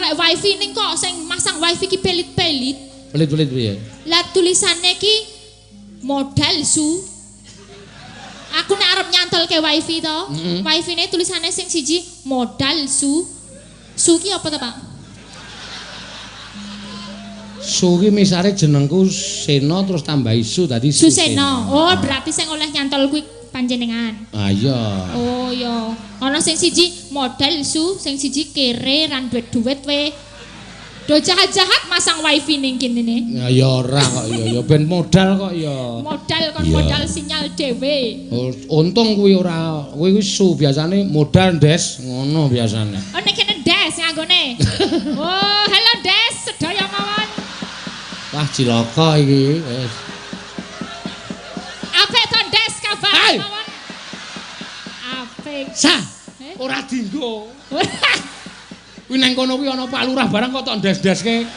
Lek wifi ning kok sing masang wifi ki pelit-pelit. Pelit-pelit piye? Lah tulisane ki modal su. Aku nek arep nyantelke wifi to. Wifi-ne tulisane sing siji modal su. Su ki apa to, Pak? Su ki misare jenengku Seno terus tambah isu dadi Suseno. Oh, berarti sing oleh nyantol kuwi panjenengan. Ah iya. Oh iya. Ana sing siji modal su, sing siji kere ran duit-duit we. Do jahat-jahat masang wifi ning kene ne. Ya ora kok ya ben modal kok ya. Modal kon modal sinyal dhewe. Oh, untung kuwi ora kuwi su biasane modal ndes ngono biasane. Oh nek kene des nganggone. Oh, halo des, sedaya mawon. Wah cilaka iki wis. Apik to des kabar mawon. Apik. Sa, ora dinggo. Kuwi nang kono kuwi ana Pak Lurah barang kok tok ndes-ndeske.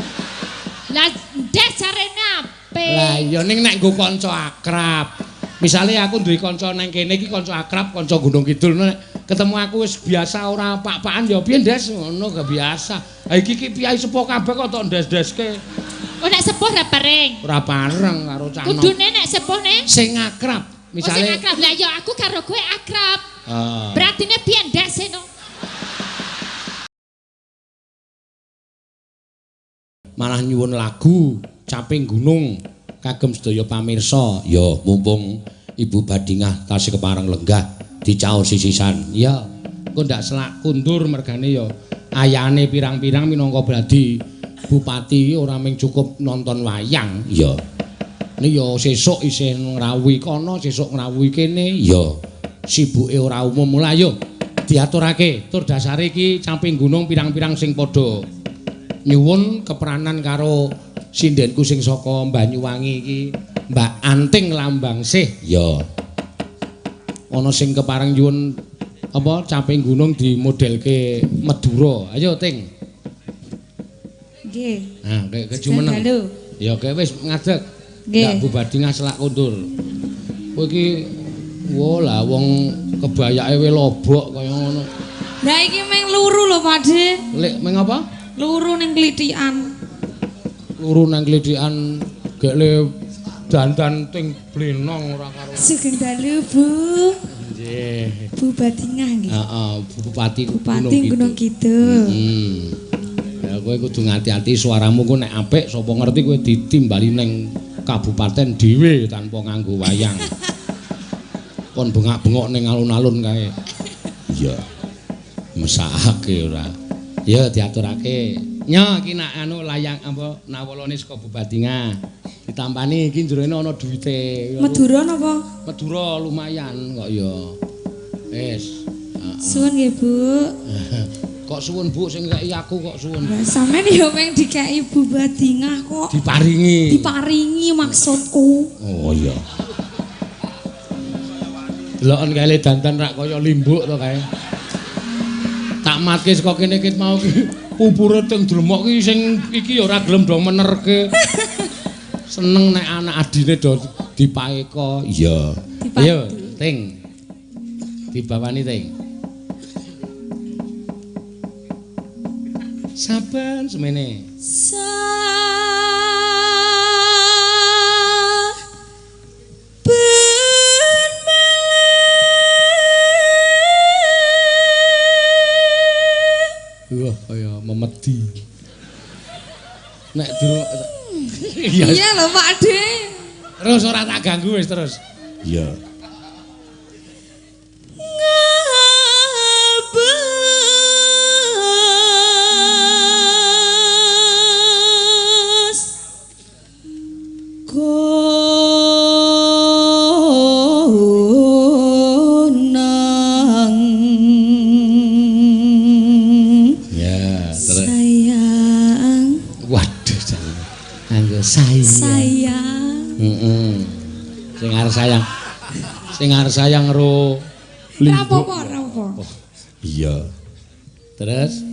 Lah des jarene apik. Lah iya ning nek nggo kanca akrab. Misale aku duwe kanca nang kene iki kanca akrab, kanca Gunung Kidul nek ketemu aku wis biasa ora pak-pakan ya piye ndes ngono gak biasa. Ha iki piye sepuh kabeh kok tok ndes-ndeske. Oh nek sepuh ra pareng. Ora pareng karo cah nom. Kudune nek sepuh ne Sing akrab. Misale sing akrab. Lah ya aku karo kowe akrab. Berarti ne piye ndase no? Malah nyuwun lagu Caping Gunung kagem sedaya pamirsa. Ya mumpung Ibu Badingah tasih kepareng lenggah dicaos sisisan. Ya, kok ndak selak kundur mergane ya ayane pirang-pirang minangka Bradi Bupati ora mung cukup nonton wayang. Ya. Ini ya sesuk isih ngrawuhi kono, sesuk ngrawuhi kene. Ya. Sibuke ora umum mulai yo diaturake. Tur dasare iki Caping Gunung pirang-pirang sing padha nyuwun keperanan karo sindenku sing saka Banyuwangi iki Mbak Anting Lambangsih ya ana sing kepareng nyuwun apa Caping Gunung dimodelke Madura ayo Ting nggih nah kayak kejumeneng ya kayak wis ngadeg nggih Bu Badingah selak kundur kowe iki lah wong kebayake we lobok kaya ngono lah iki meng luru lho Pakde lek meng apa luru ning klithikan. Luru nang klithikan gek le dandan ting blenong ora karo. Sugeng dalu, Bu. Nggih. Bu Badingah nggih. Heeh, Bupati Gunung Kidul. Ya kowe kudu ngati-ati suaramu ku nek apik sapa ngerti kowe ditimbali ning kabupaten dhewe tanpa nganggo wayang. Kon bengak-bengok ning alun-alun kae. Iya. Mesakake ora. Ya diaturake. Nya iki nak anu layang apa nawolane saka Badingah. Ditampani iki jerone ana duwite. Madura napa? Madura lumayan kok ya. Wis. Suwun nggih, Bu. Kok suwun Bu sing kei aku kok suwun. Lah sampean ya meng dikeki Bu Badingah kok. Diparingi. Diparingi maksudku. Oh iya. Deloken kae dandan rak kaya limbuk to kae. Tak matke saka kene kit mau ki pupure teng dremok ki sing iki ya ora gelem do menerke. Seneng nek anak adine do dipaeka. Iya. Ayo, Ting. Dibawani, Ting. Saben semene. Wah, kaya memedi. Nek durung Iya lho, Pakde. Terus ora tak ganggu wis terus. Iya. Sayang. Sing arep sayang ro limbuk. Rapopo. Oh, iya. Terus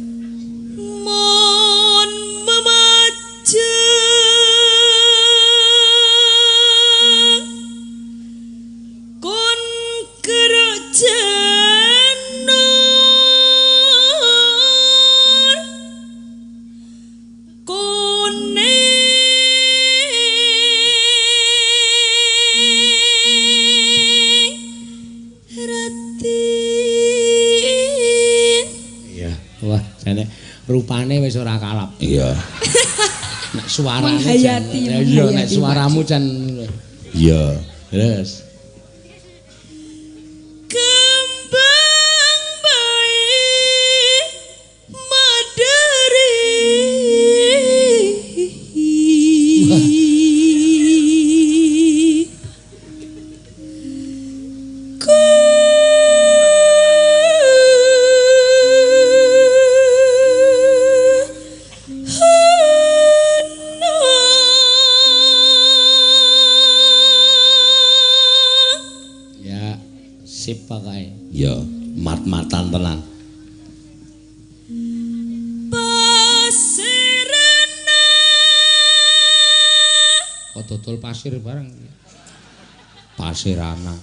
mon memaja kon kerajaan Jane rupane wis ora kalap. Iya. Nek suarane menghayati. Iya, nek suaramu jan iya. Terus Kembang bayi madari. ya sip pakae. Ya, mat-matan tenan. Pasirana Kok dodol pasir bareng. Pasirana.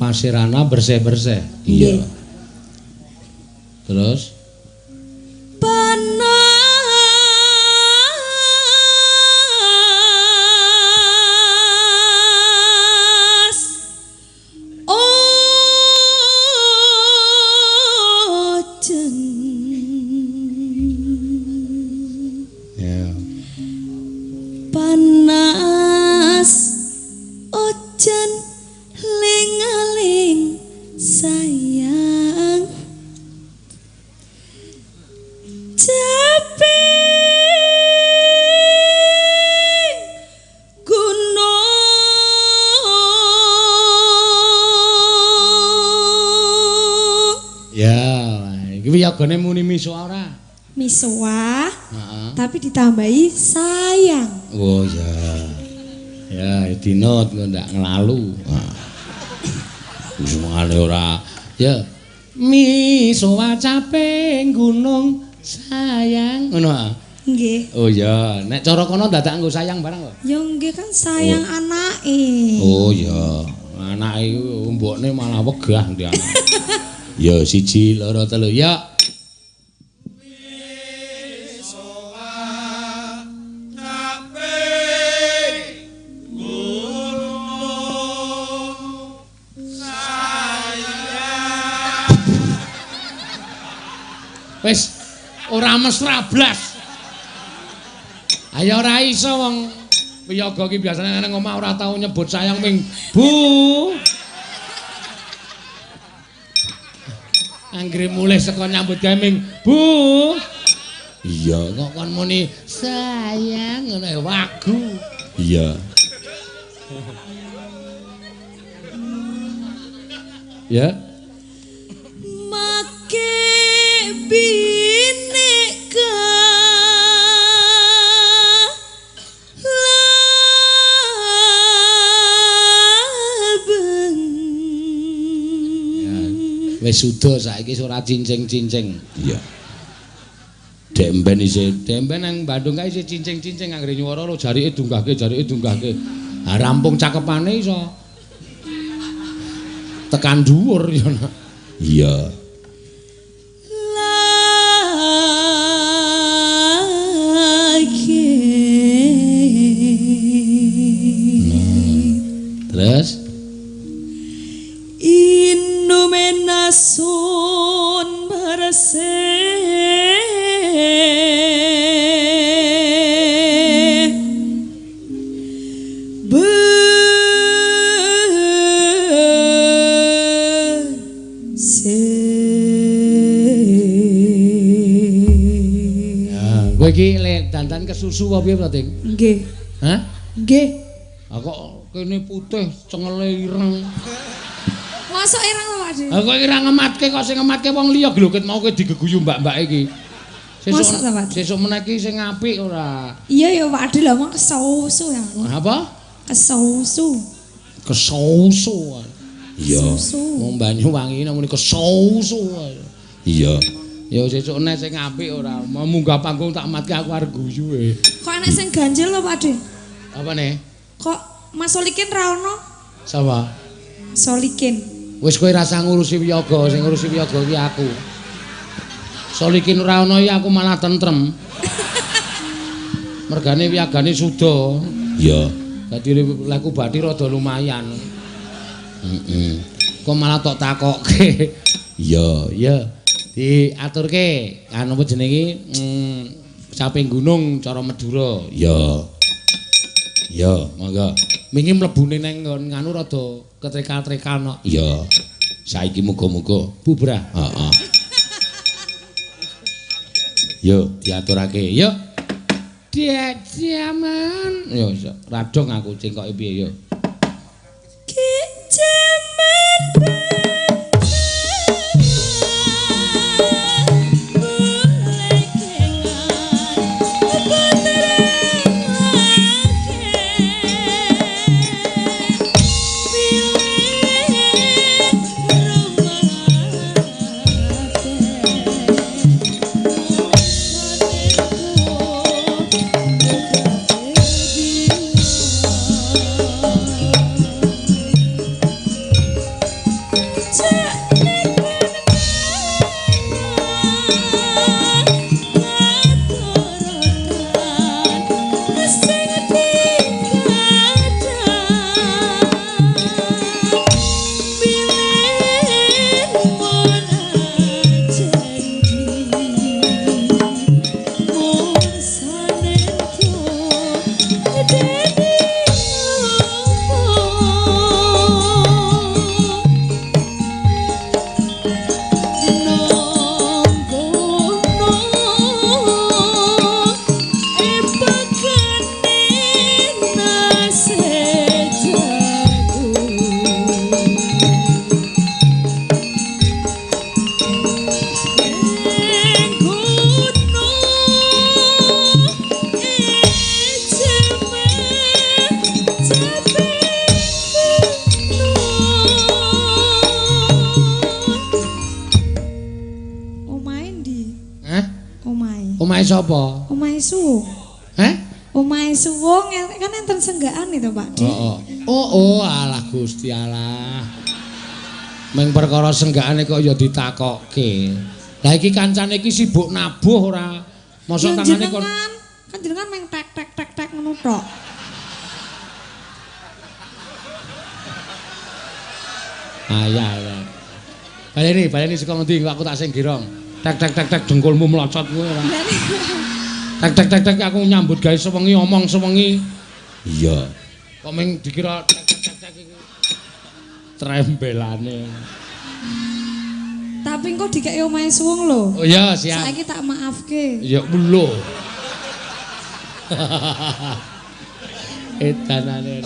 Pasirana bersih-bersih. Iya. Terus panas ojen ya. panas ojen ling-aling sayang caping gunung Ya, iki wiyagane muni misuh ora? misuah Heeh. tapi ditambahi sayang. Oh ya. Ya, dinot kok ndak nglalu. Semane ora. Ya. Misuh caping gunung sayang. Ngono ah. Nggih. Oh ya, nek cara kono dadak nggo sayang barang kok. Ya nggih kan sayang anake. Oh ya, anake iku mbokne malah wegah ndi anak. Ya siji loro telu ya. Wis ora mesra blas. Ayo ora iso wong wiyaga iki biasane nang omah ora tau nyebut sayang ping Bu. Anggere mulih saka nyambut gawe ming Bu. Iya, kok kon muni sayang ngono ya wagu. Iya. Ya. Make bineka labeng. Ya, wis suda saiki ora cincing-cincing. Iya. Demben nang Bandung kae isih cincing-cincing anggere nyuwara lo jarike dunggahke. Ha rampung cakepane iso tekan dhuwur ya. Iya. Terus Inumenasun merese kowe iki lek dandan kesusu apa piye to, Ting? Nggih. Hah? Nggih. Ah kok kene putih cengele ireng. Mosok ireng lho, Pak De. Ah kok ira ngematke kok sing ngematke wong liya lho ket mau kowe digeguyu mbak-mbak iki. Mosok ta, Pak? Sesuk meneh iki sing apik ora. Iya ya Pak De lah wong kesusu ya. Apa? Kesusu. Kesusu. Iya. Susu. Wong Banyuwangi namune kesusu. Iya. Ya sesuk nek sing apik ora mau munggah panggung tak matke aku arep guyu e. Kok enek sing ganjil lho Pak De? Apa nih? Kok Mas Solikin ra ono? Sapa? Solikin. Wis kowe rasa ngurusi wiyaga, sing ngurusi wiyaga iki aku. Solikin ora ana iki aku malah tentrem. Mergane wiyagane suda. Iya. Dadi laku bathi rada lumayan. Kok malah tok takokke. Iya, iya. Diaturke anu apa jenenge Caping Gunung cara Madura. Iya. Iya, monggo. Wingi mlebune nang nganu rada ketrekal-trekal no. Iya. Saiki muga-muga bubrah. Heeh. Yo diaturake. Yo. Jaman. Yo radong aku cengkoke piye yo. Jaman. Omahe sapa? Omahe Suwung. Heh? Omahe Suwung kan enten senggaan itu, Pak Dik. Oh, alah Gusti Allah. Meng perkara senggakane kok ya ditakokke. Lah iki kancane iki sibuk nabuh ora. Mosok tangane kon kan jenengan meng tek ngono tok. Ya. Baleni saka ngendi aku tak sing girong. Tek dengkulmu melocot kowe ora. Tek aku nyambut gawe sewengi omong sewengi. Iya. Kok meng dikira tek iki trembelane. Tapi engko dikeki omahe Suwung lho. Oh iya, siap. Saiki tak maafke. Ya lho. Edanane.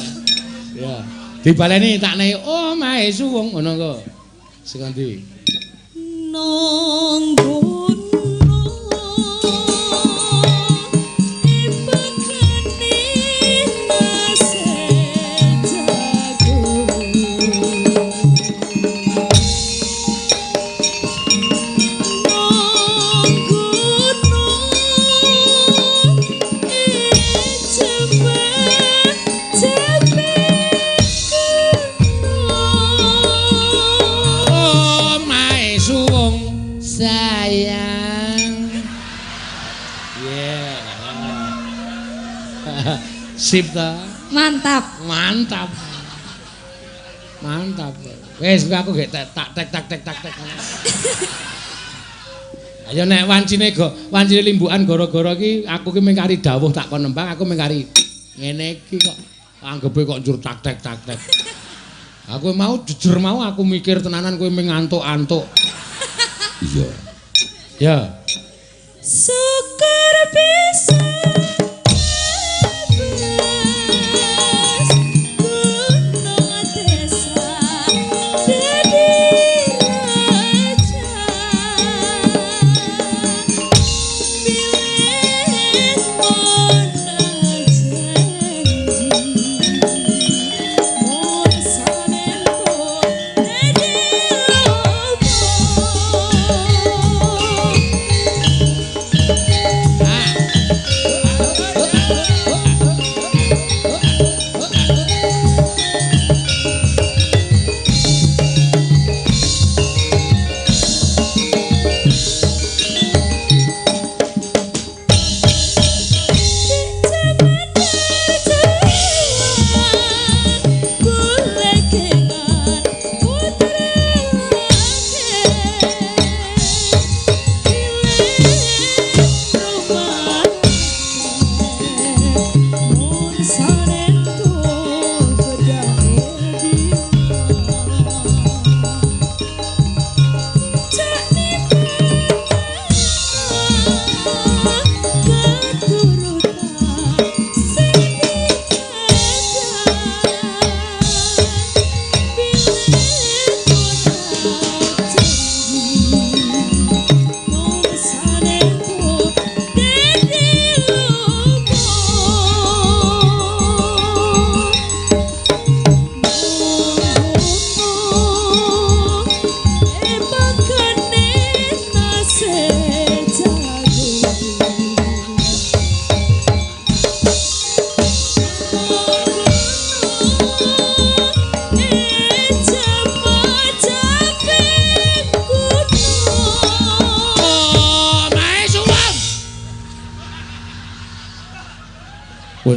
Ya. Dibaleni tak nek omahe Suwung ngono kok. Sing ndi? Nonggono ibakane nasejago nonggono cepet sayang. Yeah. Sip ta? Mantap. Wes aku gek tek. Ayo nek wancine limbukan gara-gara iki aku ki mung kari dawuh tak kon nembang aku mung kari ngene iki kok anggepe kok njur tak. Aku mau jujur mau aku mikir tenanan kowe mung ngantuk-antuk. Iya. Ya. Syukur bisa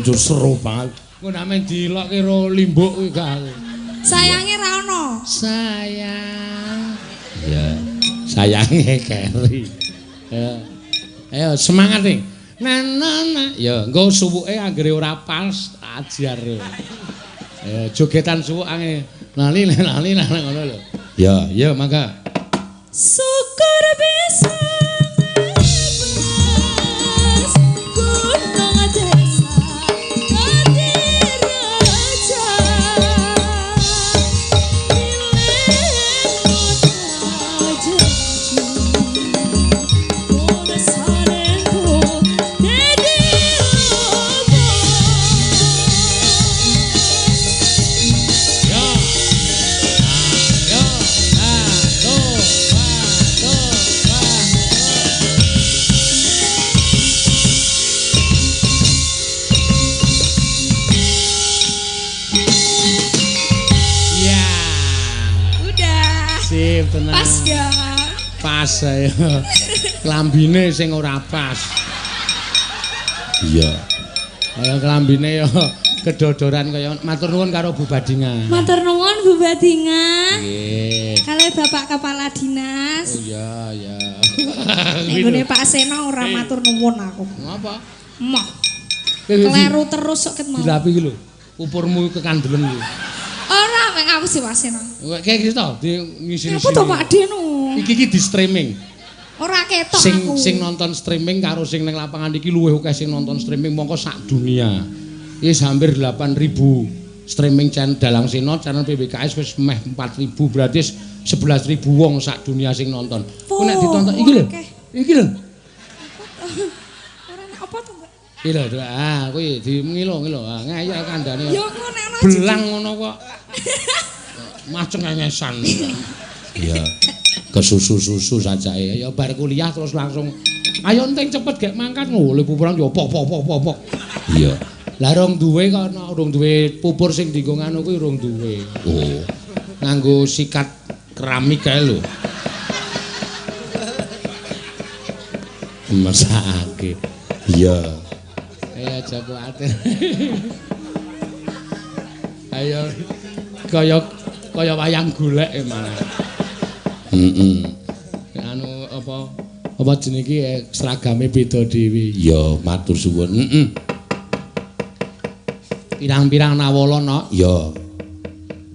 Yo seru banget. Engko nek men dilokke ro limbuk kuwi gak. Sayange ra ono. Sayang. Ya, sayange Keri. Ya. Ayo semangat nih. Nah. Ya, engko suwuke anggere ora pas ajar. Ya, jogetan suwuk ange. Lali ngono lho. Ya, mangga. Syukur bisa ngebas gunung desa Adiraja Milen janji Bona sarenku Dedi lobo Sip, tenang. Pas ya. Pas ya. Klambine sing ora pas. Iya. Kaya klambine ya kedodoran kaya matur nuwun karo Bu Badinga. Matur nuwun Bu Badinga. Nggih. Kali Bapak Kepala Dinas. Oh ya. Nggone Pak Seno ora matur nuwun aku. Ngapa? Moh. Kleru terus kok ket mau. Dilapi iki lho. Pupurmu kekandelen iki. Ora mek aku sih Pak Seno. Kayak gitu toh, di ngisi-ngisi. Apa to Pak Deno? Iki di streaming. Ora ketok aku. Sing nonton streaming karo sing ning lapangan iki luwih akeh sing nonton streaming mongko sak dunia. Iki hampir 8.000 streaming channel Dalang Seno, channel PBKS wis meh 4.000 berarti 11.000 wong sak dunia sing nonton. Ku nek ditonton iki lho. Iki lho. Ora nek apa to, Mbak? Iki lho, kuwi di ngilo-ngilo. Ngeyel kandhane. Ya engko nek ana belang ngono kok. Maceng ngesan. Iya. Kesusu-susu saja ya bar kuliah terus langsung ayo enting cepet gek mangkat ngoleh pupuran yo pok. Iya. Lah rong duwe kok rong duwe pupur sing dienggo ngono kuwi rong duwe. Oh. Nganggo sikat keramik kae lho. Masake. Iya. Aja kuwatir. Ayo kaya wayang golek malah. Anu apa jenenge iki seragame beda dhewe. Ya matur suwun. Pirang-pirang nawala no? Ya.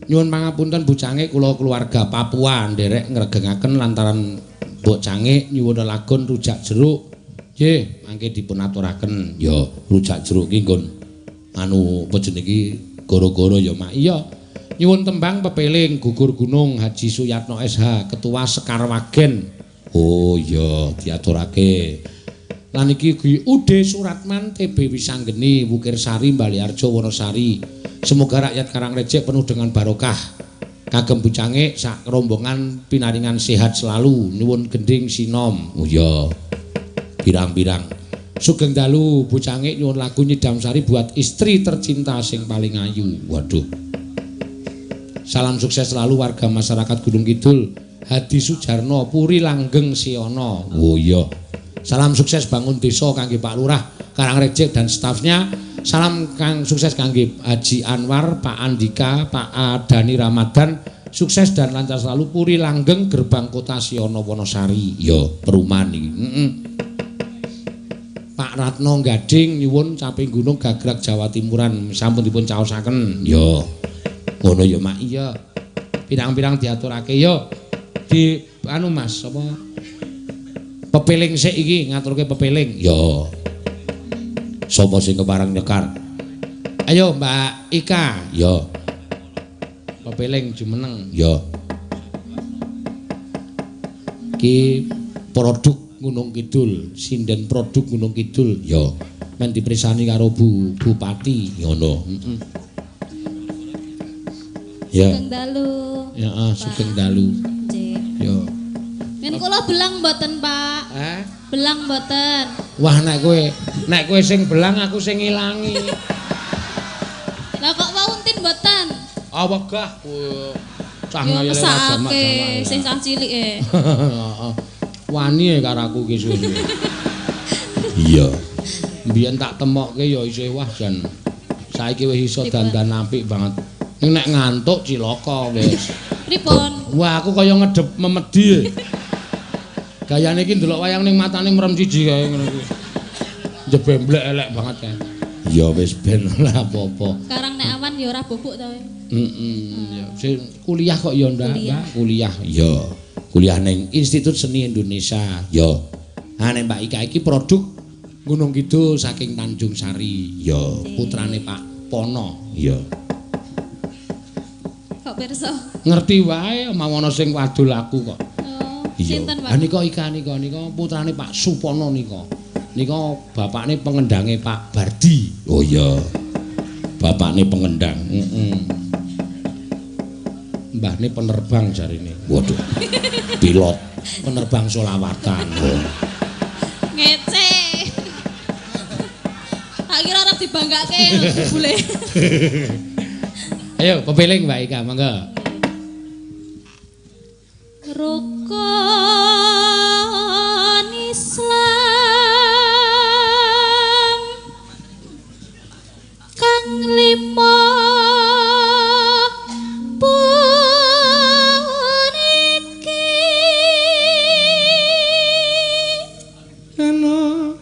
Nyuwun pangapunten Bu Cangik kula keluarga Papua nderek ngregengaken lantaran Mbok Cangik nyuwun lagon rujak jeruk. Nggih, mangke dipun aturaken. Ya, rujak jeruk ki nggon anu apa jenenge iki goro-goro ya Mak. Iya. Nyuwun tembang pepeling gugur gunung Haji Suyatno SH Ketua Sekar Wagen. Oh iya diaturake. Lan iki Ude Suratman TB Wisanggeni Wukir Sari Baliarjo Wonosari. Semoga rakyat Karangreje penuh dengan barokah. Kagem Bu Cangik sak rombongan pinaringan sehat selalu. Nyuwun gending sinom. Oh iya. Pirang-pirang. Sugeng dalu Bu Cangik nyuwun lagu Nyidam Sari buat istri tercinta sing paling ayu. Waduh. Salam sukses selalu warga masyarakat Gunung Kidul. Hadi Sujarno Puri Langgeng Siono. Oh iya. Salam sukses bangun desa kangge Pak Lurah Karangreje dan stafnya. Salam kang sukses kangge Haji Anwar, Pak Andika, Pak Adani Ramadan. Sukses dan lancar selalu Puri Langgeng Gerbang Kota Siono Wonosari. Yo perumahan iki. Pak Ratno Gading nyuwun Caping Gunung Gagrag Jawa Timuran sampun dipun caosaken. Yo. Ngono ya Mak iya. Pirang-pirang diaturake yo. Di anu Mas apa? Pepeling sik iki ngaturke pepeling. Yo. Sapa sing kepareng nyekar? Ayo Mbak Ika. Yo. Pepeling jumeneng. Yo. Ki produk Gunung Kidul, sinden produk Gunung Kidul. Yo. Men dipresani karo Bupati ngono. Ya. Sugeng dalu. Ya, sugeng dalu. Nggih. Yo. Men kula belang mboten, Pak. Belang mboten. Wah nek kowe sing belang aku sing ngilangi. Lah kok wau untin mboten? Ah wegah. Cah Yo ngayale mesake sing cah cilik e. Wani karo aku ki suwe. Iya. Mbiyen tak temokke ya isih wah jan. Saiki wis iso dandan apik banget. Ning nek ngantuk cilaka wis. Pripun? Wah, aku kaya ngedep memedi. Gayane iki ndelok wayang ning matane merem siji kae ngono iki. Jebemblek elek banget kae. Ya wis ben ora apa-apa. Sekarang nek awan ya ora bubuk to. Ya, kuliah kok ya ndak, kuliah. Ya. Kuliah ning Institut Seni Indonesia. Ya. Ha nek Mbak Ika iki produk Gunung Kidul saking Tanjung Sari. Ya, putrane Pak Pono. Ya. Kok pirsa? Ngerti wae mawono sing wadul aku kok. Oh, Iya. sinten, Pak? Ha nika nika putrane Pak Supono nika. Nika bapakne pengendange Pak Bardi. Oh iya. Bapakne pengendang. Mbahne penerbang jarine. Waduh. Pilot penerbang solawatan. Oh. Ngece. Tak kira arep dibanggake bule. Ayo pepeling Mbak Ika, monggo. Rukun Islam kang lima puniki Ana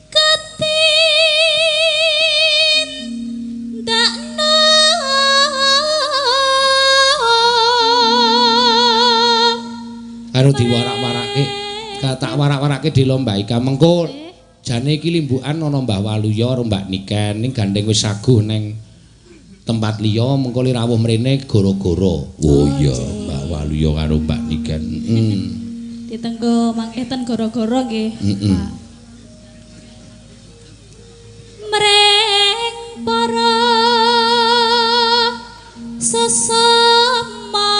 ketindakna karo diwarak-warake, tak warak-warake di lomba Ika mengko jane iki limbukan ana Mbah Waluya karo Mbak Niken ning gandeng wis saguh neng tempat liya mengko li rawuh mrene goro-goro. Oh iya, Mbah Waluya karo Mbak Niken. ditenggo mangketen goro-goro nggih. Pak. Mreng para sesama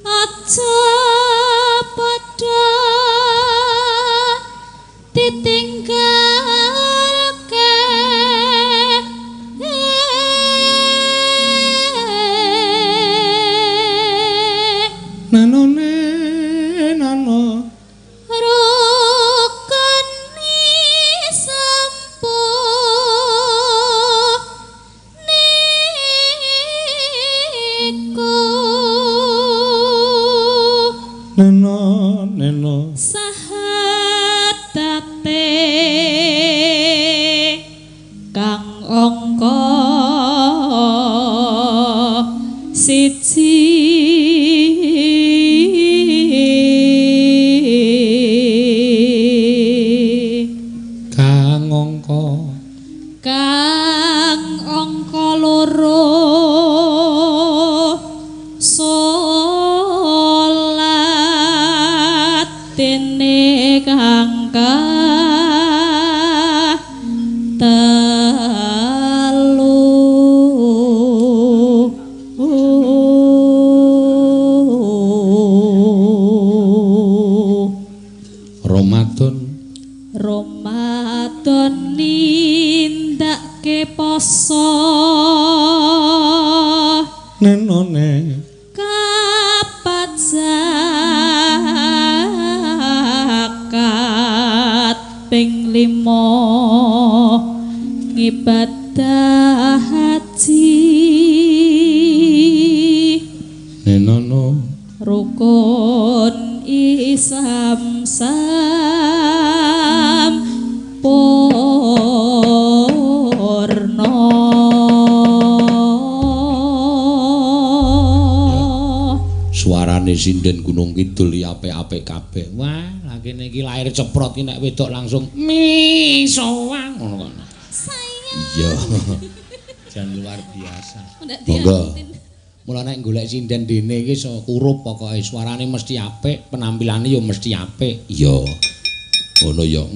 aja padha ditinggalke Nanone nano rukun niku neno sahatate kang angka siji kang angka loro salat dene kang Ramadan nindake poso nenone kapat zakat ping 5 ngibadah haji nenono rukun Islam suarane sinden Gunung Kidul ya apik-apik kabeh. Wah, lah kene iki lahir ceprot iki nek wedok langsung misoang ngono kok. Iya. Jan luar biasa. Monggo. Mula nek golek sinden dene iki iso kurup pokoke suarane mesti apik, penampilane ya mesti apik. Iya. Ngono ya.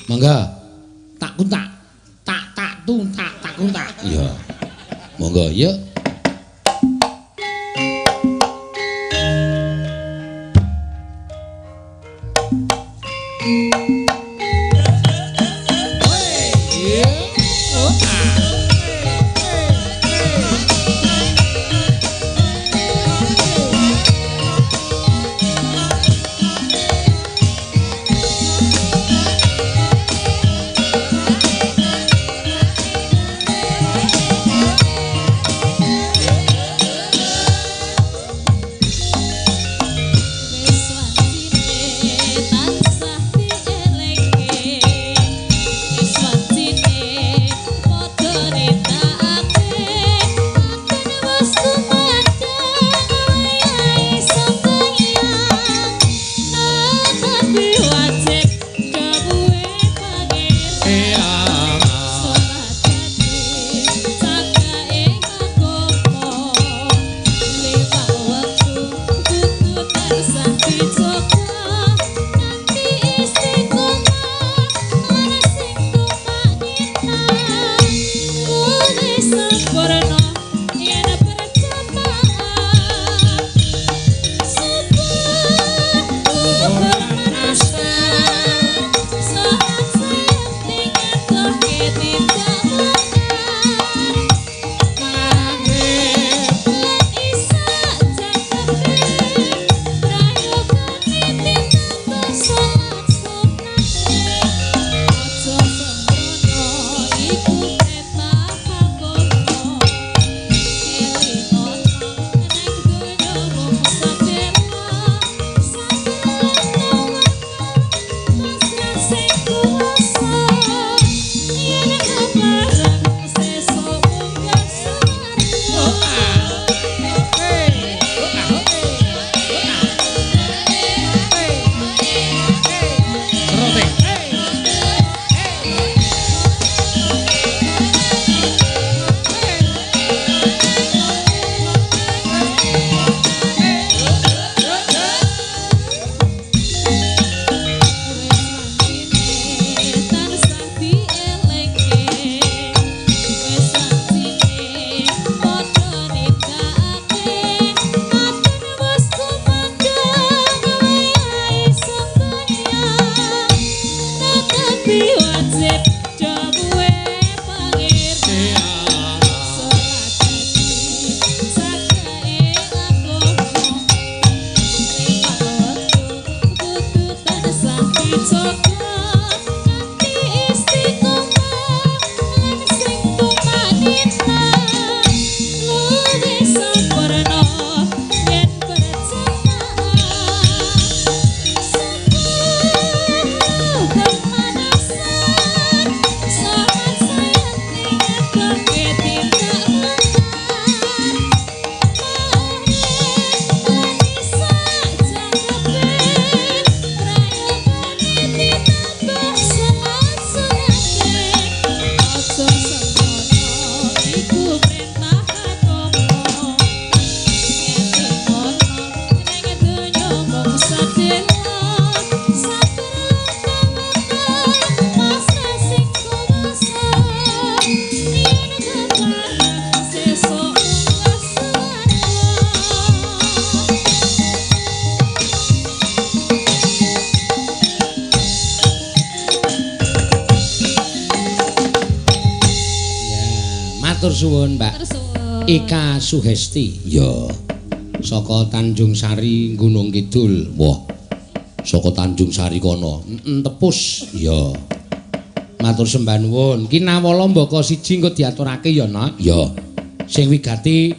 Monggo. Tak kuntak. Tak kuntak. Iya. Monggo, yuk. Matur suwun, Mbak. Tersuwun. Ika Suhesti. Ya. Saka Tanjung Sari Gunung Kidul. Wah. Saka Tanjung Sari kono. Tepus. Ya. Matur sembah nuwun. Ki nawala mbaka siji engko diaturake ya, Nak. Ya. Sing wigati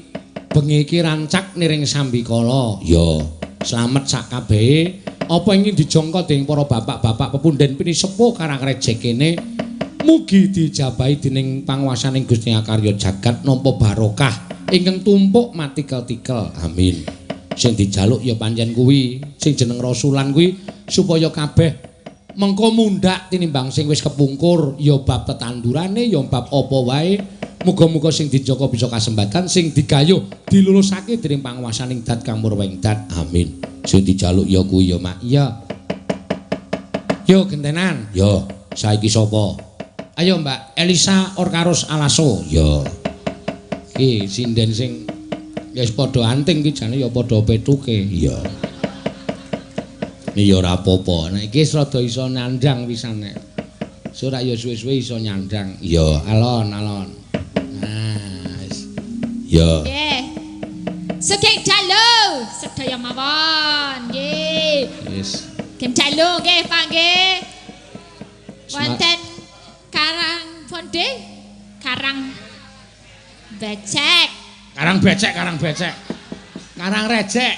bengi iki rancak niring sambikala. Ya. Slamet sak kabehe. Apa ingin dijangka dening para bapak-bapak pepunden pinisepuh Karang Rejek kene mugi dijabahi dening panguwasaning Gusti Karya jagat nampa barokah ingkang tumpuk matikel-tikel. Amin. Sing dijaluk ya pancen kuwi, sing jeneng rasulan kuwi supaya kabeh mengko mundhak tinimbang sing wis kepungkur ya bab tetandurane ya bab apa wae. Muga-muga sing dijaka bisa kasembatan, sing digayuh dilulusake dening panguwasaning Dat Kang Murweng Dat. Amin. Sing dijaluk ya kuwi ya, Mak. Iya. Yo gentenan. Yo, saiki sapa? Ayo Mbak Elisa Orkaros Alaso. Yo. Ki sinden sing wis padha anting ki jane ya padha petuke. Iya. Ya ora apa-apa. Nek iki rada iso nyandang pisane. Ora ya suwe-suwe iso nyandang. Iya, alon-alon. Ya. Nggih. Sugeng dalu sedaya mawon. Nggih. Wis. Sugeng dalu nggih, Pak nggih. Wonten Karang Ponde, Karang Becek. Karang becek. Karang rejek.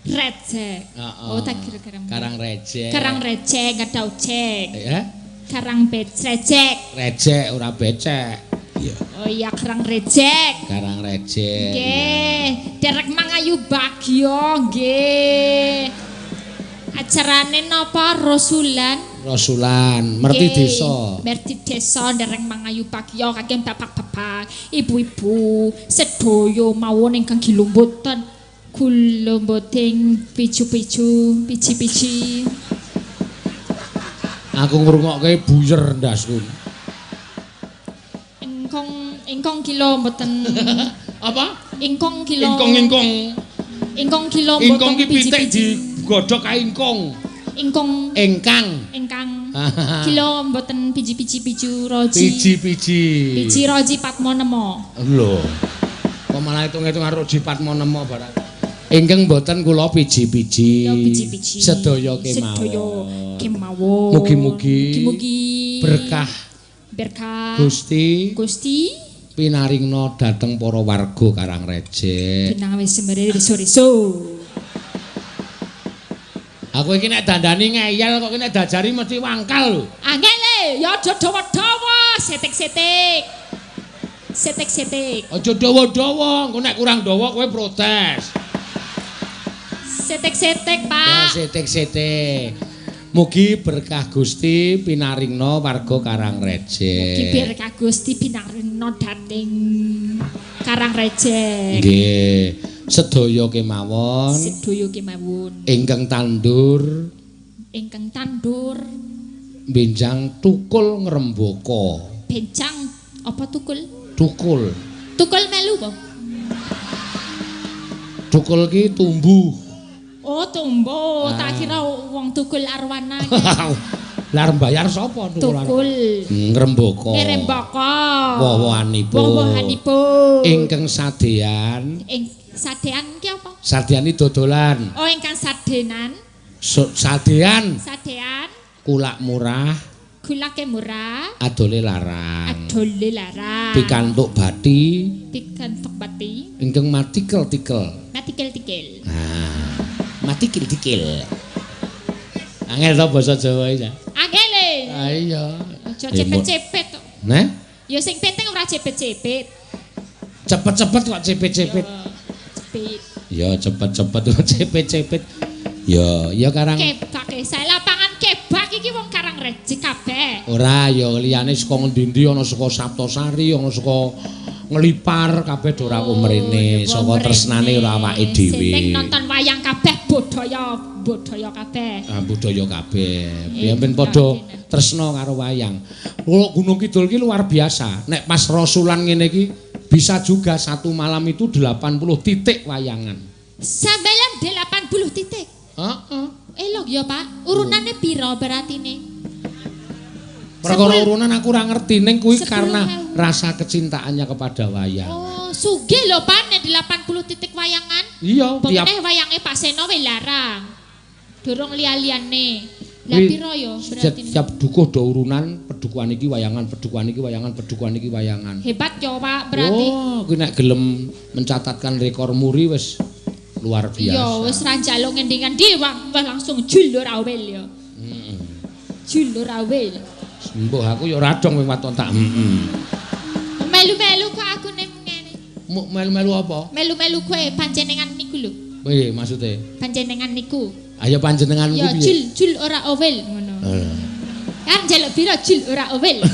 Recek. Oh, tak kira Karang rejek. Karang recek ada ojek. Ya? Karang becek. Rejek ora becek. Iya. Oh iya Karang Rejek. Karang rejek. Nggih, derek mangayu bagyo nggih. Acarane napa Rasulan? Rasulan, merti Nggih, desa. Merti desa derek mangayu bagyo kagem bapak-bapak, ibu-ibu, sedaya mawon ingkang gilumbutan. Gulumbuting picu-picu, pici-pici. Aku ngrungokke buyer ndasku. Ingkong kilo mboten Apa? ingkong kilo ingkong kilo Ingkong ki pitik biji-biji. digodhog ka ingkong. Ingkong Ingkang kilo mboten biji-biji biju roji. Biji-biji. Biji roji patmo nemo. Lho. Kok malah hitung-hitung karo Jipatmo nemo barang. Ingkang mboten kula biji-biji. Yo biji-biji. Sedaya kemawon. Mugi-mugi berkah Gusti pinaringna dhateng para warga Karang Rejek. Pinawe semere reso-reso. Aku iki nek dandani ngeyel kok nek dajari mesti wangkal lho. Angele, ya aja dawa-dawa, setik-setik. Setik-setik. Aja dawa-dawa, engko nek kurang dawa kowe protes. Setik-setik, Ya Pak. setik-setik. Mugi berkah Gusti pinaringna warga Karang Rejek. Mugi berkah Gusti pinaringna dhateng Karang Rejek. Nggih, sedaya kemawon. Sedaya kemawon. Ingkang tandur benjang tukul ngrembaka. Benjang apa tukul? Tukul. Tukul melu po? Tukul ki tumbuh. Oh, tumbuh. Tak kira wong tukul arwana. Lah mbayar sapa Tukul. Ngrembaka. Ngrembaka. Woh-wohanipun. Woh-wohanipun. Ingkang sadean. Sadean ki apa? Sadean iki dodolan. Oh, ingkang sadenan. Sadean. Sadean. Kulak murah. Gulake murah. Adole larang. Adole larang. Pikantuk bathi. Pikantuk bathi. Ingkang matikel-tikel. Matikel-tikel. Matikel-tikel. Angel to basa Jawa iki. Angele. Ah iya. Aja cepet-cepet kok. Nah, Ya sing penting ora cepet-cepet. cepet-cepet kok cepet-cepet. Cepet. Ya cepet-cepet kok cepet-cepet. Ya Karang. Kebak saya lapangan kebak iki wong Karang Rejek kabeh. Ora ya liyane saka ngendi-endi ana saka Saptosari, ana saka Nglipar kabeh ora umrene, saka tresnane ora awake dhewe. Sing nonton wayang kabeh budaya kabeh. Ah budaya kabeh. Piye padha tresna karo wayang. Kula Gunung Kidul ki luar biasa. Nek pas rasulan ngene iki bisa juga satu malam itu 80 titik wayangan. Sampeyan 80 titik. Heeh. Elok ya, Pak. Urunane pira beratine? Perkara urunan aku ora ngerti ning kuwi 10.000. karena rasa kecintaannya kepada wayang. Oh, sugih lho Pak nek di 80 titik wayangan. Iya, tiap Pokoknya wayange Pak Seno wis larang. Durung liya-liyane. Lah Kuwi piro yo berarti? setiap dukuh do urunan, pedukuhan iki wayangan, pedukuhan iki wayangan, pedukuhan iki wayangan. Hebat yo Pak berarti. Oh, kuwi nek gelem mencatatkan rekor muri wis luar biasa. Yo wis ra njaluk ngendingan di wah langsung julur awel yo. Heeh. Julur awel. Sembuh aku yo ora dong wing waton tak. Melu-melu kok aku ning ngene. Melu-melu apa? Melu-melu kowe panjenengan niku lho. Piye maksude? Panjenengan niku. Ayo panjenenganku Ya piye? jul ora owel ngono. Kan njaluk piro jul ora owel.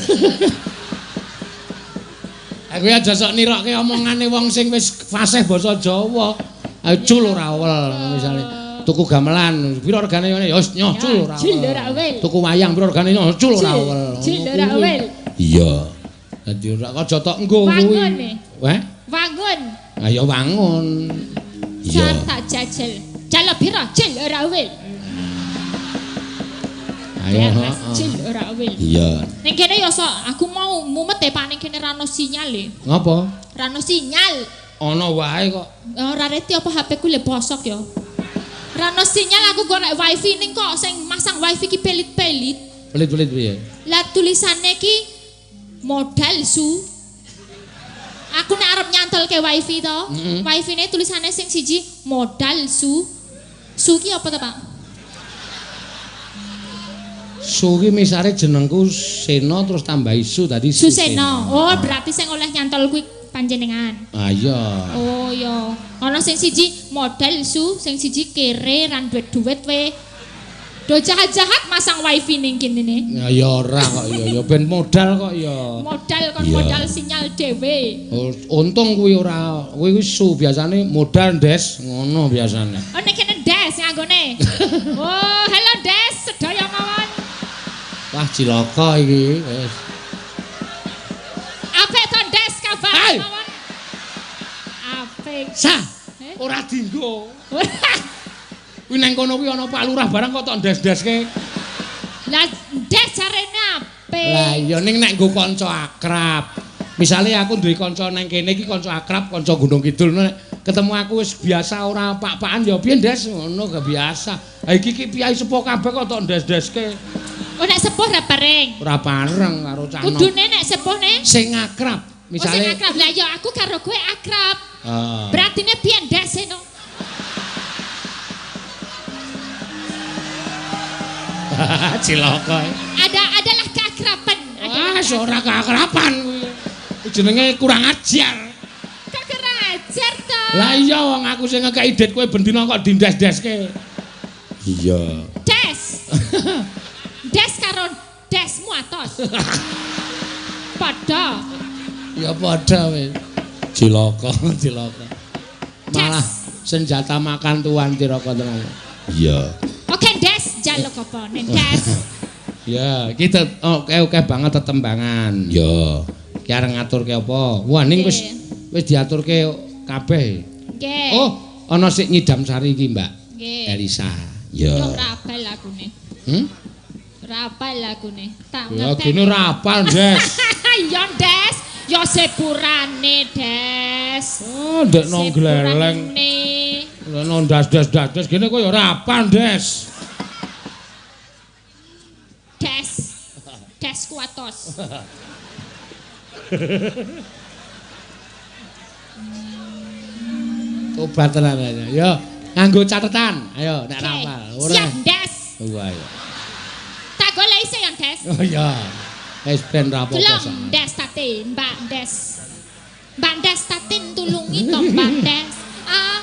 Aku aja sok nirokke omongane wong sing wis fasih basa Jawa. Ayo jul ora owel misale tuku gamelan piro regane ngene ya wis nyoh jul ora owel. Jul ora owel. Tuku wayang piro regane nyoh jul ora owel. Jul ora owel. Iya. Dadi ora aja tok engko kuwi. Wangun e. Weh? Wangun. Ayo wangun. Iya. Tak jajal. Jaluk piro jul ora owel. Ayo. Jul ora owel. Iya. Ning kene ya sok aku mau mumet Pak ning kene ra ono sinyal e. Ngapa? Ra ono sinyal. Ana wae kok. Ora reti apa HP ku le bosok ya. Ra ono sinyal aku golek wifi ning kok sing masang wifi ki pelit-pelit. Pelit-pelit piye? Lah tulisane ki modal su. Aku nek arep nyantolke wifi to, wifi-ne tulisane sing siji modal su. Su ki apa to, Pak? Su ki misare jenengku Seno terus tambah isu tadi Suseno. Oh, berarti sing oleh nyantol kuwi panjenengan. Ah iya. Oh iya. Ana sing siji modal su, sing siji kere ran duit-duit we. Do jahat-jahat masang wifi ning kene ne. Ya ora kok ya ben modal kok ya. Modal kon Iya. modal sinyal dhewe. Oh, untung kuwi ora kuwi wis su biasane modal ndes ngono biasane. Oh nek kene des nganggone. Oh, halo des, sedaya mawon. Wah cilaka iki wis. Apik to des kabar Hai. mawon. Apik. Sa, Eh? ora dinggo. Kuwi nang kono kuwi ana Pak Lurah barang kok tok ndes-ndeske. Lah des jarene apik. Lah iya ning nek nggo kanca akrab. Misale aku duwe kanca nang kene iki kanca akrab, kanca Gunung Kidul nek ketemu aku wis biasa ora pak-pakan ya piye ndes ngono gak biasa. Ha iki ki piyai sepuh kabeh kok tok ndes-ndeske. Oh nek sepuh ra bareng. Ora bareng karo cah nom. Kudune nek sepuhne Sing akrab. oh sing Misale akrab. Lah ya aku karo kowe akrab. Heeh. Berarti ne piye ndes no? Cilaka. Adalah keakraban. Ah, ora keakraban kuwi. Jenenge kurang ajar. Kok kurang ajar to. Lah iya wong aku sing ngekeki dit kowe bendina kok dindes-deske. Iya. Des. Des karo desmu atos. Padha. Ya padha wis. Cilaka, cilaka. Malah senjata makan tuan Ciraka tenan. Iya. Oke, des jaluk apa nek des. Ya, kita oke banget tetembangan. Ya. Ki arep ngaturke apa? Wah, ning wis diaturke kabeh. Nggih. Oh, ana sik Nyidam Sari iki, Mbak. Nggih. Elisa. Yo Ya. rapal lagune. Rapal lagune. Tak Ya ngerti. gini rapal, Des. Yo des, yo sepurane des. Oh, ndek nang gleleng. Sepurane. Nang das-das gini kok ya rapal, Des. Des. Des kuatos. Tobat tenan aja. Yo, nganggo catetan. Ayo, nek Oke, rapal. siap des. Wah, iya. Tak golek isi yang des. Oh iya. Wis ben rapopo Tulung sak. des tatin, Mbak des. Mbak des tatin tulungi to Mbak des. Ah.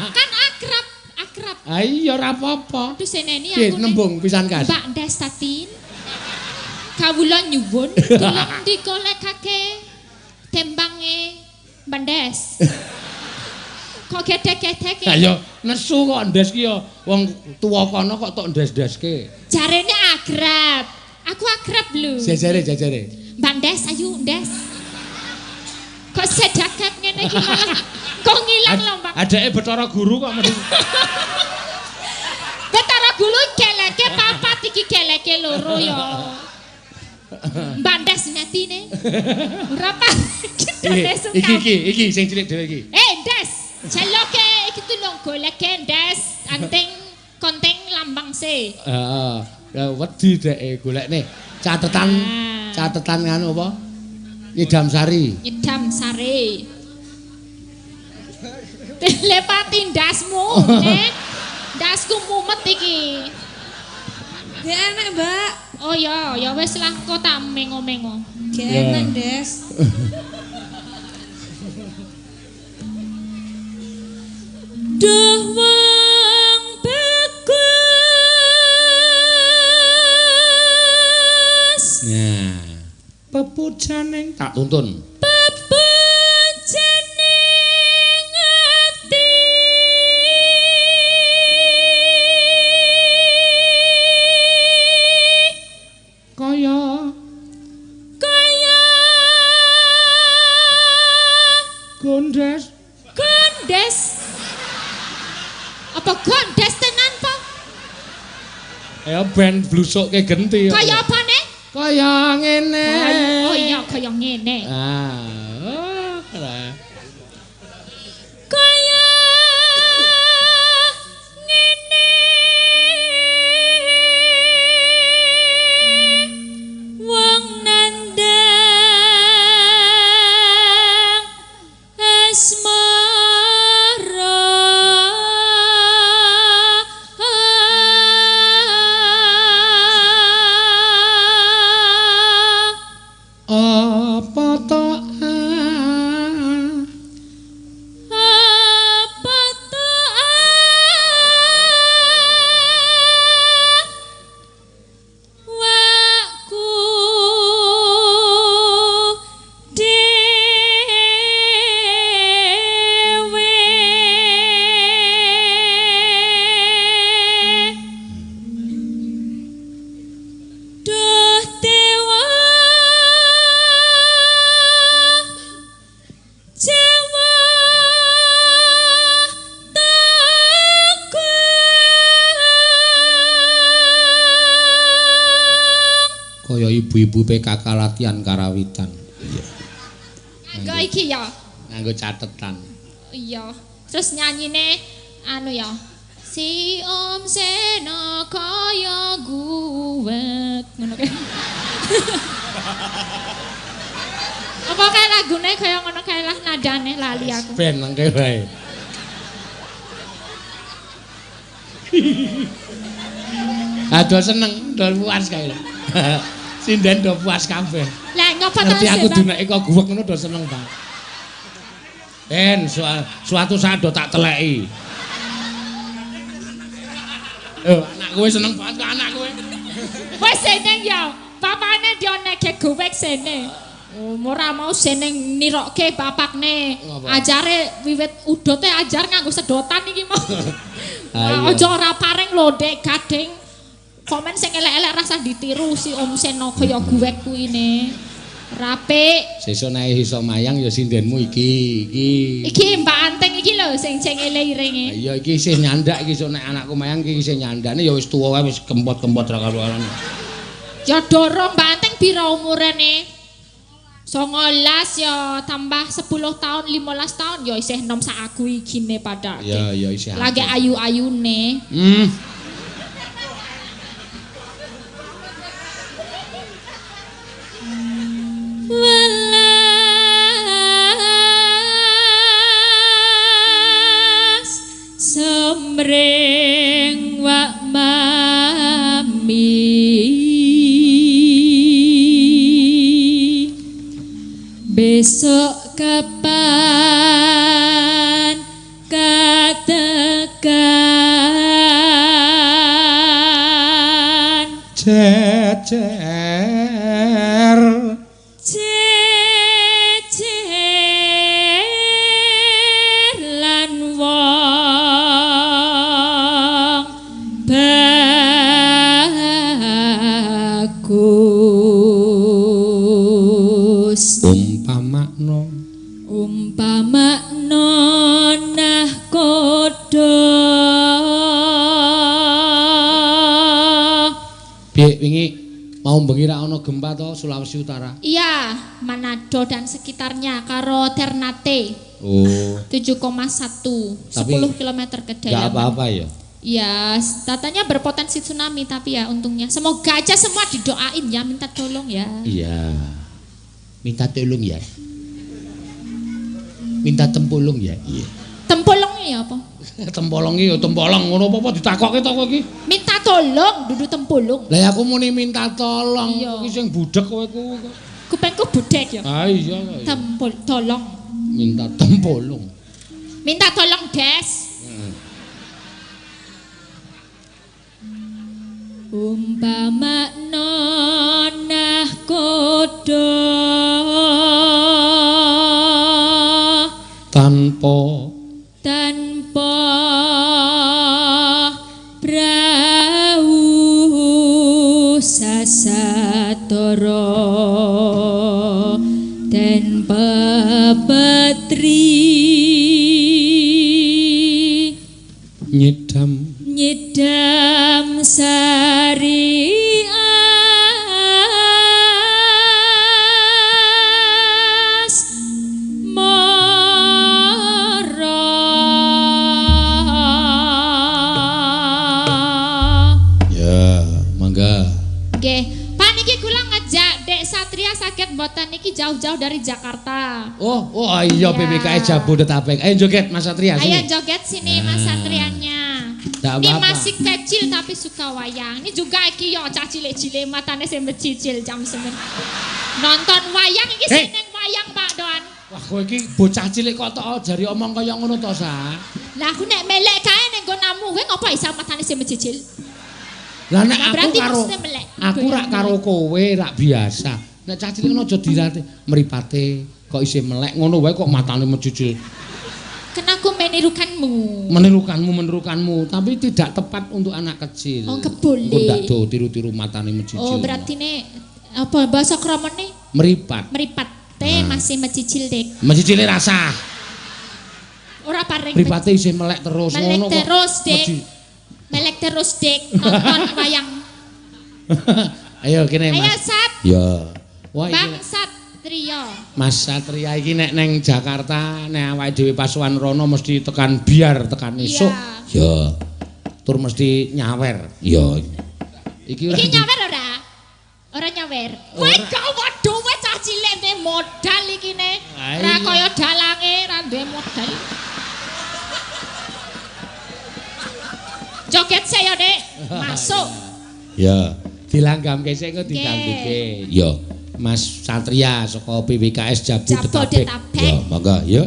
Kan akrab. Ah iya rapopo. Aduh seneni Piye aku nih. nembung pisan kas. Mbak des tatin. Kawula nyuwun tulung digolekake tembange Mbak des. Kok gedhe-gedhe Ayo nesu kok ndes ki ya. Wong tuwa kono kok tok ndes-ndeske. jarene akrab. Aku akrab lho. Jajare. Mbak Des, ayo Des. Kok sedakat ngene iki malah kok ngilang lho, Mbak. Adeke Bathara Guru kok mesti. Betara gulu keleke papat iki keleke loro ya. Bandes netine. Berapa? Iki sing cilik dhewe iki. Des, celoke iki tulung goleke Des, anting konting lambang se. Heeh. Ya wedi deke golekne. Catetan nganu apa? Nyidam Sari. Nyidam Sari. Telepati ndasmu, ndasku mumet iki. Gak enak, Mbak. Oh ya wis lah kok tak mengo-mengo. Gak enak, Des. Duh wong bagus. Nah, pepujaning tak tuntun. Pepujaning ati. Kaya Gondes. Apa gondes tenan po? Ya ben blusukke genti. Kaya apane? Kaya ngene. Oh iya kaya ngene. Kaya ngene. Wong nandang asmara. Apa to? Apa to? Waku dewe. Duh dewa Jawa Tengah. Kaya ibu-ibu PKK latihan karawitan. Iya. Nggo iki ya. Nganggo catetan. Iya. Terus nyanyine anu ya. Si Om Seno kaya guwet ngono kae. Apa kae lagune kaya ngono kae lah nadane lali aku. Ben mangke wae. Ado seneng, do puas kae. Sinden do puas kabeh. Lah ngopo to Ngerti aku sih, Bang? duneke kok guwek ngono do seneng banget. Ben suatu saat do tak teleki. Anak kowe seneng banget kok anak kowe. Wes seneng ya. Bapakne dioneke guwek sene. Ora mau seneng nirokke bapakne. Ajare wiwit udote ajar nganggo sedotan iki mau. Aja ora paring lho Dek Gading. Komen sing elek-elek rasa ditiru si Om Seno kaya guwek kuine. Rapik. Sesuk nek iso mayang ya sindenmu iki. Iki Mbak Anteng iki lho sing cengele iringe. Iya iki isih nyandak iki sok nek anakku mayang iki isih nyandakne ya wis tuwa wae wis kempot-kempot ra karuan. Ya dorong Mbak Anteng pira umurane? 19 ya tambah 10 tahun 15 tahun ya isih enom sak aku igine padha. Ya isih. Lagi ayu-ayune. Welas semring wak mami besok kapan katakan cecer lan wong bagus umpamakno nah kodo piye wingi mau Mau bengi ra ono gempa to Sulawesi Utara. Iya, Manado dan sekitarnya karo Ternate. Oh. 7,1 Tapi 10 km ke Enggak dalam. apa-apa ya. Ya, katanya berpotensi tsunami tapi ya untungnya semoga aja semua didoain ya, minta tolong ya. Iya. Minta tolong ya. Minta tempulung ya. Iya. Tempolong ya apa? Tempolong iki ya tempolong ngono apa ditakokke to kowe iki? Minta tolong, dudu tempolong. Lah aku muni minta tolong. Iya. Iki sing budhek kowe ku. Kupengku budek ya. Ah iya. Tolong. Minta tempolong. Minta tolong, Des. Umpama nonah kodo Tanpa prau sasatoro dan pepetri nyidam sarias ya mangga. Nggih, Pak niki kula ngejak Dek Satria sakit mboten niki jauh-jauh dari Jakarta. Oh iya Ya. PPKS Jabodetabek. Ayo joget Mas Satria Ayo sini. joget sini Mas Satrianya. Nggak Ini apa-apa. masih kecil tapi suka wayang. Ini juga iki yo cah cilik-cilik matane sing becicil jam 9. Nonton wayang iki Hei. seneng wayang Pak Doan. Wah kowe iki bocah cilik kok tok jari omong kaya ngono to, Sa. Lah aku nek melek kae ning nggonamu kowe ngopo isa matane sing becicil? Lah nek Nah, aku berarti karo maksudnya melek. aku rak karo kowe rak biasa. Nek cah cilik ngono aja dirate mripate kok isih melek ngono wae kok matane mecicil. Kena aku menirukanmu. Menirukanmu, tapi tidak tepat untuk anak kecil. Oh, keboleh. Engko ndak do tiru-tiru matane mecicil. Oh, berarti nih apa bahasa kramane meripat. meripat teh masih mecicil Dek. Mecicile rasa. Ora paring Mripate isih melek terus melek ngono kok. terus Dek. Meci- Melek terus Dek nonton wayang. Ayo kene Ayo Mas. Sat, Ya. Wah iki Bang Satrio. Mas Satria iki nek neng Jakarta nek awake dhewe Pasuruan rono mesti tekan biar tekan esuk. Ya. Tur mesti nyawer. Ya. Iki ora Iki nyawer ora? Ora nyawer. Kowe gak waduh kowe cah cilik ndek modal iki ne. Ora Ayo. kaya dalange ra duwe modal. Joget saya Dek. Masuk. Ya, dilanggamke sik kok digambike. Ya, Mas Satria saka PWKS Jabodetabek. Jabodetabek. Ya, monggo, ya.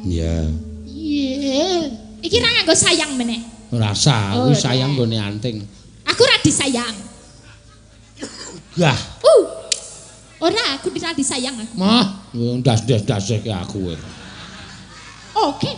Ya, Iki ra nganggo sayang meneh. rasa Oh, kuwi sayang nek. gone anting. Aku ra disayang. Gah, Ora, aku ra disayang. mah ndas-ndas ke aku. Oke.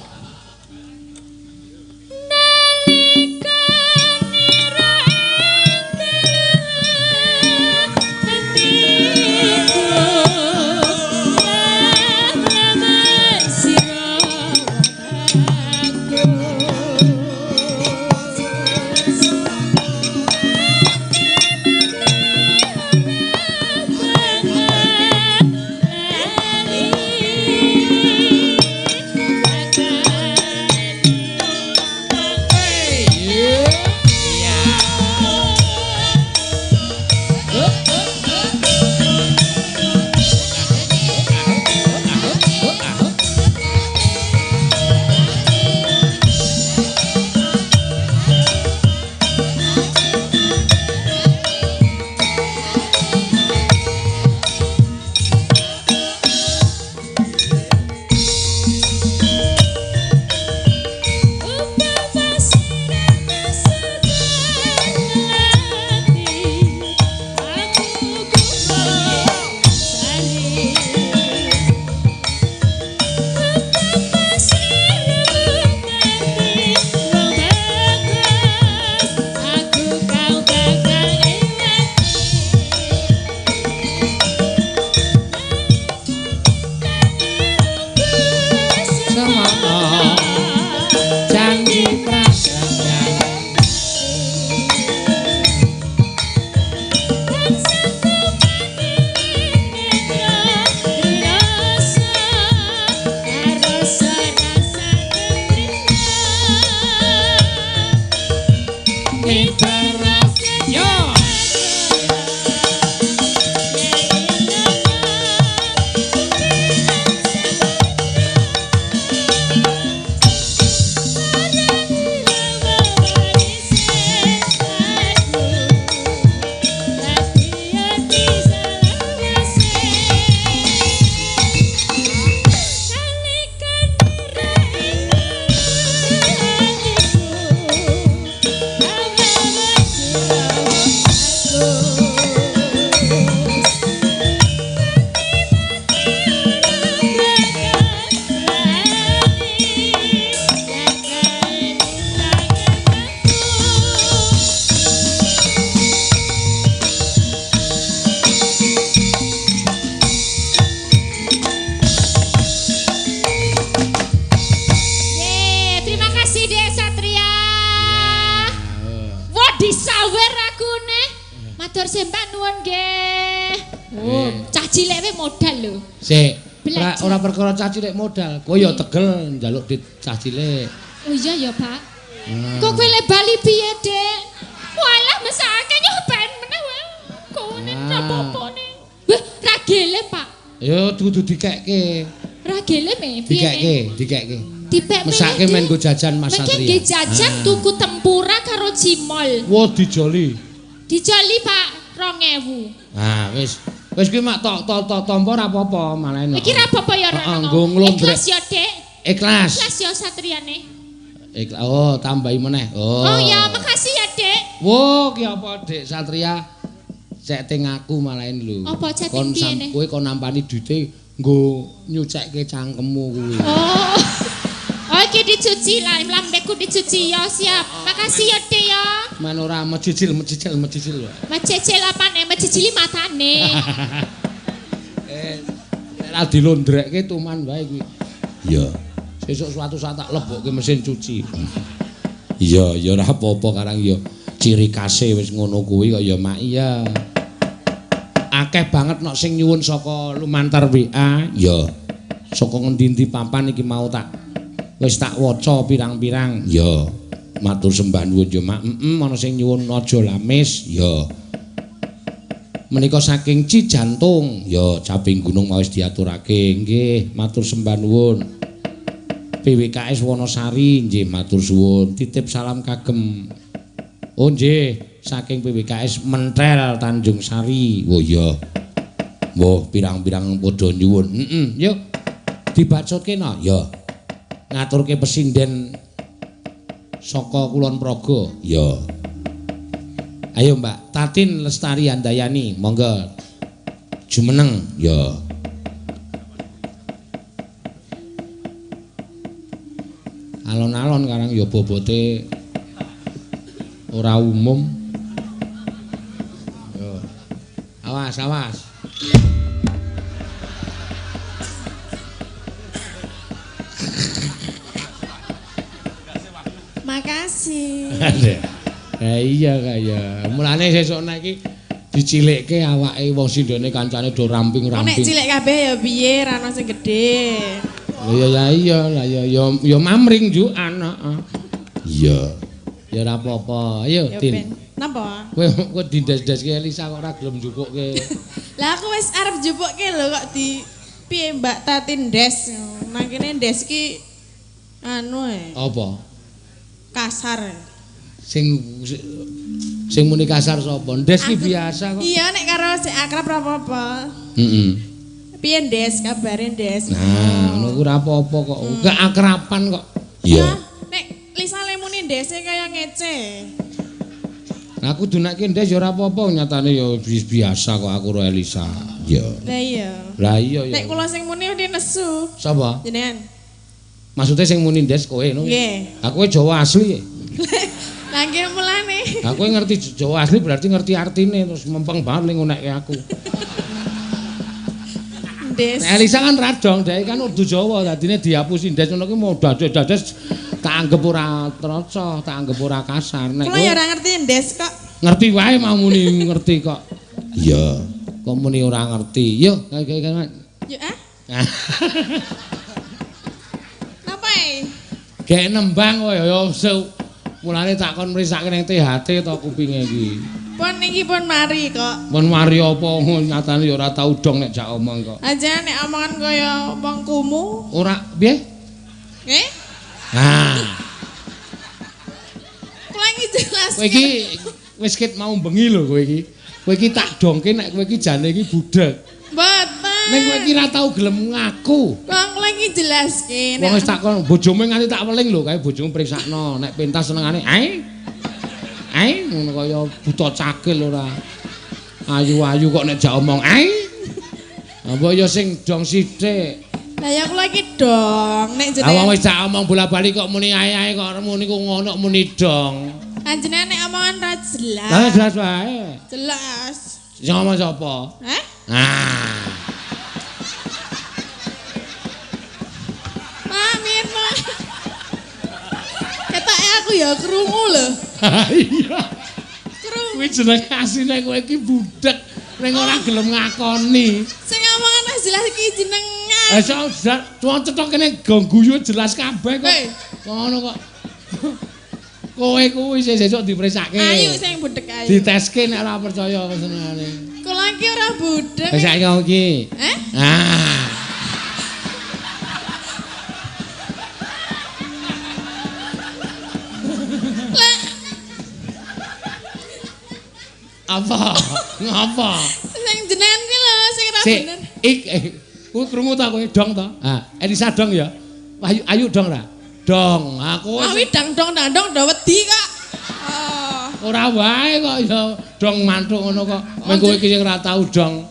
Oh, cah cilik wae modal lho. Sik. Belajar. Ora perkara cah cilik modal. Kowe ya tegel njaluk di cah cilik. Oh iya ya, Pak. Kok kowe le bali piye, Dek? Walah mesake nyobain meneh wae. Kone apa-apane. Wah, ra gele, Pak. Ya kudu dikekke. Ra gele me piye? Dikekke. Dipek Mesake men go jajan Mas Satria. Mengke nggih jajan tuku tempura karo cimol. Wah, dijoli. Dijoli, Pak, 2000. Ah, wis. Wis kuwi mak tok tampa ora apa-apa, malah enak. Iki ra apa-apa ya, Heeh, nggo nglondrek. Ikhlas ya, Dek. Ikhlas. Ikhlas ya satriane. Ikhlas. Oh, tambahi meneh. Oh ya, makasih ya, Dek. Wo, ki apa, Dik Satria? Cetting aku malahin lho. Apa chatting piye ne? Kowe kon nampani duite nggo nyucekke cangkemmu kuwi. Oh. Oh, iki dicuci lah, lambeku dicuci ya, siap. Makasih ya, Dek ya. Men ora mecicil wae. Mecicil apane? Mecicili matane. Nek ra dilondrekke tuman wae kuwi. Iya. Sesuk suatu saat tak lebokke mesin cuci. Iya, ya ora apa-apa karang ya. Ciri khase wis ngono kuwi kok ya mak iya. Akeh banget nek sing nyuwun saka lumantar WA, ya. Saka ngendi-endi papan iki mau tak wis tak waca pirang-pirang. Ya. Matur sembah nuwun ya mak. Ana sing nyuwun aja lamis, ya. Menika saking Cijantung, ya Caping Gunung wis diaturake. Nggih, matur sembah nuwun. PWKS Wonosari, nggih matur suwun. Titip salam kagem. Oh nggih, saking PWKS Mentel Tanjung Sari. Oh iya. Wah, pirang-pirang padha nyuwun. Yuk. Dibacotke no, ya. Ngaturke pesinden saka Kulon Progo, ya. Ayo Mbak, Tatin Lestari Handayani, monggo. Jumeneng, ya. Alon-alon karang ya bobote ora umum. Yo. Awas, awas. Makasih. Iya kaya. Mulane sesuk nek iki dicilikke awake wong sindene kancane do ramping-ramping. Nek cilik kabeh ya piye, ra ono sing gedhe. Lah iya lah ya mamring jukan, heeh. Iya. Ya ora apa-apa. Ayo, Tin. Napa? Kowe dindes-deske Elisa kok ora gelem njupukke. Lah aku wis arep njupukke lho kok di piye Mbak Tatin Des. Nang kene Des ki anu Apa? kasar. Sing muni kasar sapa? Ndes ki biasa kok. Iya nek karo sik akrab ora apa-apa. Heeh. Piye Des kabare Des? Nah, ngono ku ora apa-apa kok. Gak akraban kok. Iya. Nek Lisa lemune Dese kaya ngece. Nah, aku dunake Ndes ya ora apa-apa, nyatane ya biasa kok aku karo Elisa. Iya. Lah iya. Lah iya ya. Nek kula sing muni udah nesu. Sapa? Jenengan. Maksudnya sing muni Ndes kowe no? Nggih. Aku Jawa asli. Lah nggih mulane. Aku ngerti Jawa asli berarti ngerti artine terus mempeng banget ning ngonekke aku. Des. Nek Elisa kan radong, dhek kan urdu Jawa, dadine dihapusi Ndes ngono ki mau dados tak anggap ora troco, tak anggap ora kasar. Nek Kula ya ora ngerti Des kok. ngerti wae mau muni ngerti kok. Iya, kok muni ora ngerti. Yo, kayak Yo Napa Gek nembang kowe ya mulane tak kon mrisake ning THT to kupinge iki. Pun niki pun mari kok. Mun mari apa nyatane ya ora tau dong nek jak omong kok. Aja nek omongan kaya wong kumu. Ora piye? Nggih? Nah, Kula iki jelas. kowe iki wis ket mau bengi lho kowe iki. Kowe iki tak dongke nek kowe iki jane iki budhek. Mboten. Nek kowe iki ra tau gelem ngaku. Kok kula iki jelaske. Wong wis takon bojomu nganti tak weling lho kae bojomu priksakno nek pentas senengane ae ngono kaya buta cakil ora ayu-ayu kok nek jak omong ae apa ya sing dong sithik Lah ya kula iki dong nek jenengan wong wis jak omong bola-bali kok muni ae kok muni ku ngono muni dong Panjenengan nek omongan ra jelas. lah jelas wae Jelas. sing ngomong sapa Hah? Mirna. Ketoke aku ya krungu lho. Iya. Krungu. Kuwi jeneng asline kowe iki budhek. ning ora gelem ngakoni. Sing ngomong ana jelas iki jenengan. Cuma cetok kene guyu jelas kabeh kok. Hei. Ngono kok. Kowe kuwi sesuk dipresake. Ayo sing budhek ayo. Diteske nek ora percaya senengane. Kula iki ora budhek. Wis saiki kok iki. Ah. Apa? Ngapa? Sing jenengan ki lho sing ora bener. Kuwi krungu ta kowe dong ta? Ha, Elisa dong ya. Ayu dong ra? Dong. Aku Awi dang-dong do wedi kok. Oh. Ora wae kok ya dong mantuk ngono kok. Men kowe iki sing ora tau dong.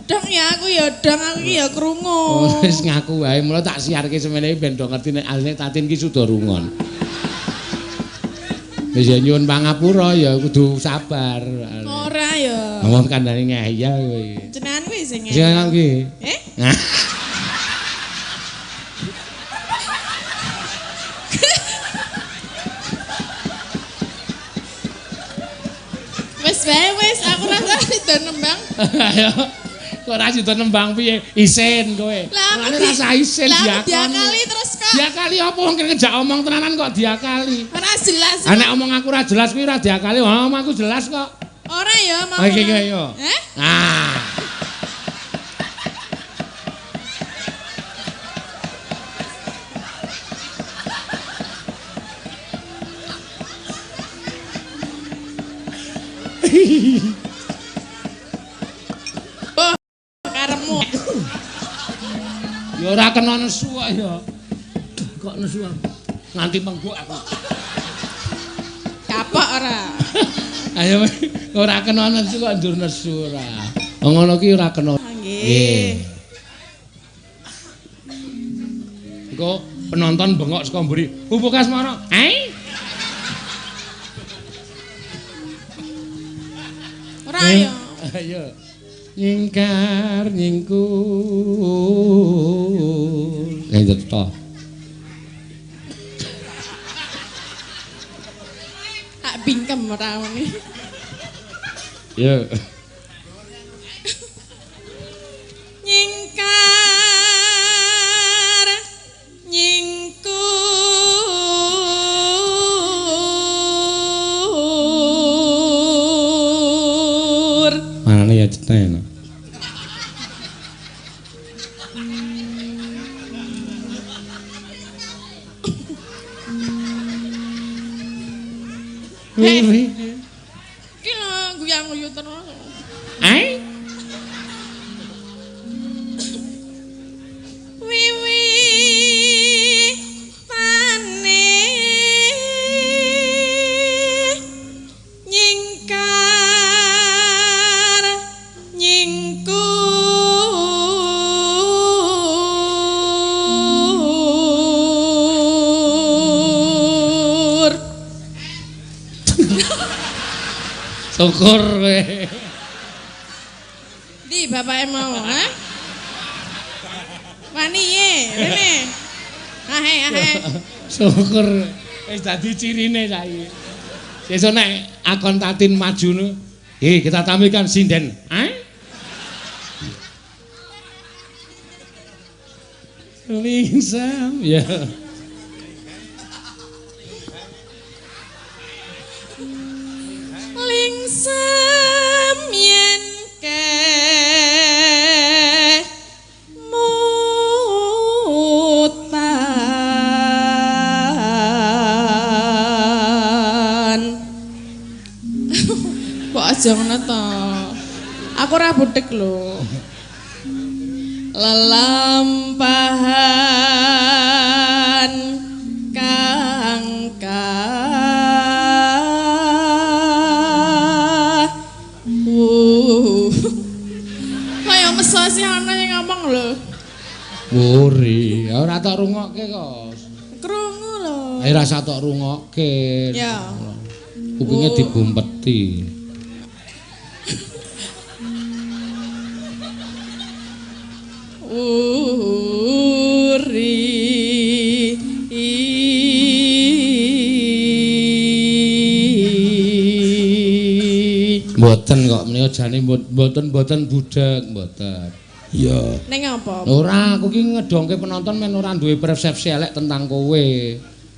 Dong ya aku ya dong aku iki ya krungu. Oh, wis ngaku wae. Mula tak siarke semene ben do ngerti nek aline Tatin ki suda rungon. Wis ya nyuwun pangapura ya kudu sabar. Ora ya. Ngomong kandhane ngeyel kowe. Jenengan kuwi sing Sing nang ki. Wis wae wis aku rasa itu nembang. Ayo. Kok ora sida nembang piye? Isin kowe. Lah aku rasa isin diakali terus kok. Diakali apa wong ngejak omong tenanan kok diakali. Ora jelas. Nek omong aku ora jelas kuwi ora diakali. Omong aku jelas kok. Ora ya mau. Oke yo. Ah. Oh, karepmu. Ya ora kena nesu kok ya. Kok nesu nganti mengguk aku. Kapok ora. Ayo ora kena nesu kok ndur nesu ora. Ngono ki ora kena. Nggih. Engko penonton bengok saka mburi. Pupu Kasmara. Ora ya. Ayo. Nyingkar nyingkur. Itu toh. Tak bingkem ora ngene. Ya. Nyingkar nyingkur. Manane ya cetena. Wiwi. Ki lho guyang-guyu terus. Wiwi tane nyingkar nyingkur. Syukur kowe. Di bapake mau, ha? Wani ye, rene. Ahe. Syukur wis dadi cirine saiki. Sesuk nek akon Tatin maju nu, kita tampilkan sinden. Lingsam ya. Lingsam yen ke mutan. Kok aja ngono to. Aku ora budhek lho. Lelampahan kang kaya meso sih ana yang ngomong lho. Wuri, ora tak rungokke kok. Krungu lho. Ayo rasa tak rungokke. Ya. Kupinge dibumpeti. Mboten kok menika jane mboten budek mboten. Iya. Ning apa? Ora, aku ki ngedongke penonton men ora duwe persepsi elek tentang kowe.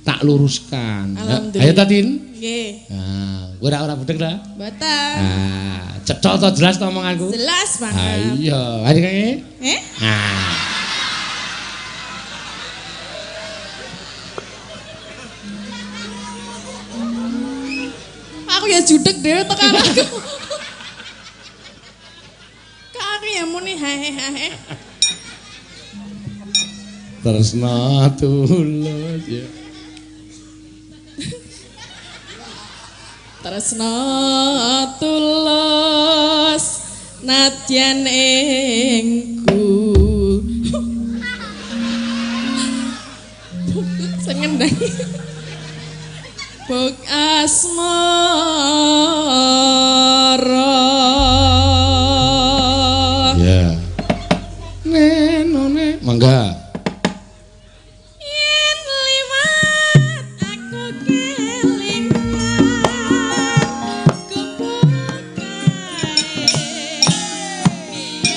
Tak luruskan. Ayo ta Tin? Nggih. Nah, kowe ora budek ta? Mboten. Ah, cetha to jelas to omonganku? Jelas Ah banget. iya, ayo kene. Ah. Aku ya judek dhewe tekan aku. Kak aku ya muni hahe. Tresna tulus ya. Tresna tulus nadyan engku. Sengendang. Bok asmara. Ya. Nenone mangga. Yen liwat aku kelingan kebukae yen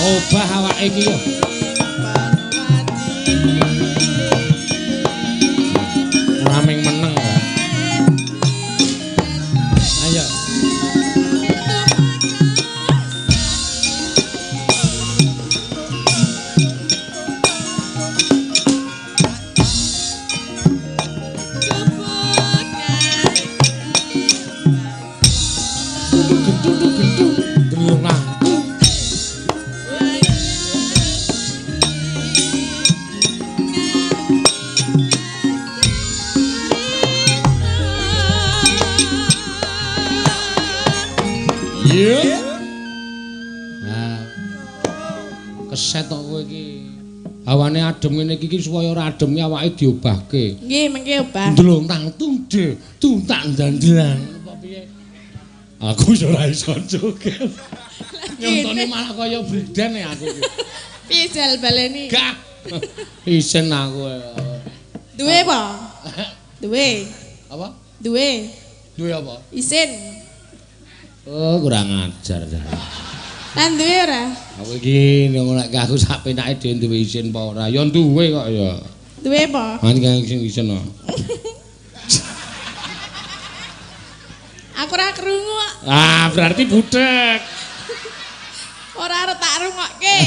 Obah awake iki yo. Raming meneng ya. Ayo. Gendut delungan. Iya. Nah. Keset kok kowe iki. Hawane adem ngene iki supaya ora adem awake diobahke. Nggih, mengke obah. Ndlontang tungde, tuntak dandelan. Apa piye? Aku wis ora iso joget. Nyontone malah kaya bredan ya aku iki. Piye jal baleni? Gak. Isen aku. Duwe apa? Duwe. Apa? Duwe. Duwe apa? Isin. Oh, kurang ajar jar. Lan duwe ora? Aku iki nek aku sak penake dhewe duwe isin apa ora? Ya duwe kok ya. Duwe apa? Mani kang sing isin kok. Aku ora krungu kok. Ah, berarti budek. Ora arep tak rungokke.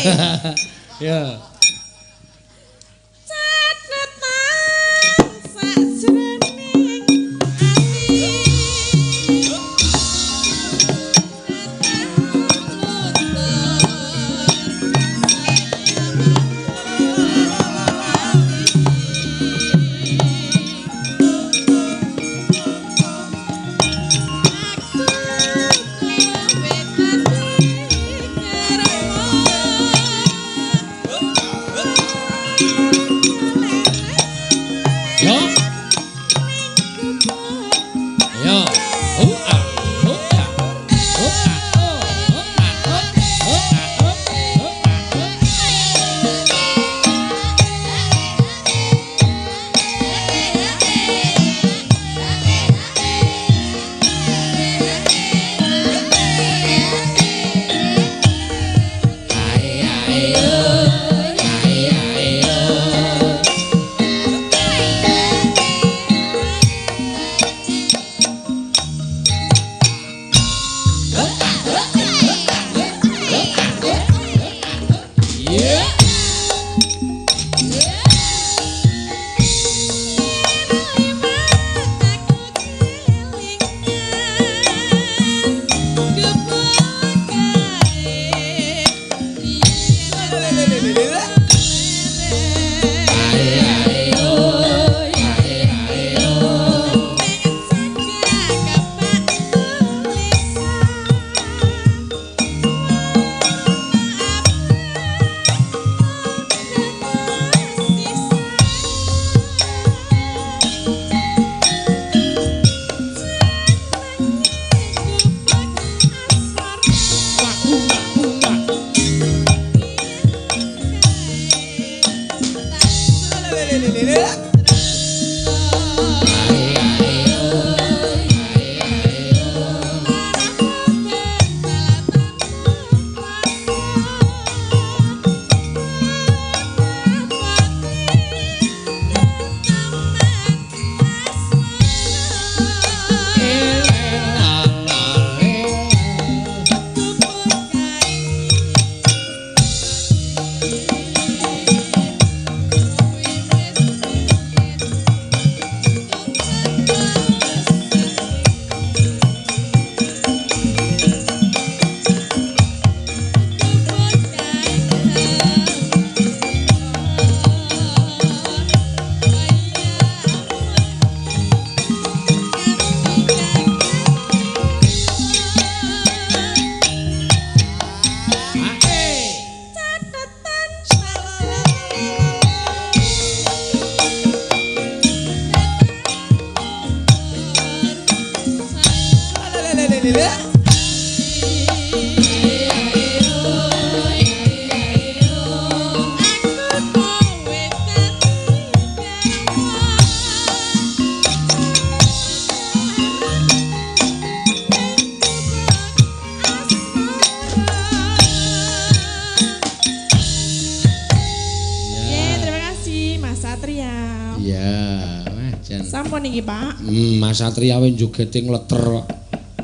Ya. Catetan sajroning ati. Aku Sampun iki, Pak. Mas Satria wis jogete ngleter.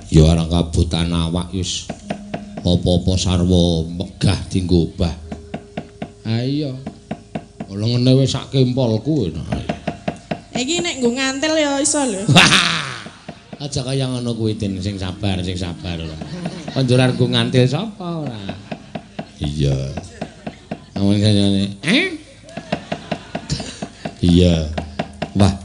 Ya ora kabutan awak wis apa-apa sarwa megah dienggo obah. Ha iya. Ora ngene wis sak kempolku. Iki nek nggo ngantil ya iso lho. Aja kaya ngono kuwi Tin, sing sabar. Konjoran nggo ngantil sapa ora? Iya. Amun kene. Iya. Wah,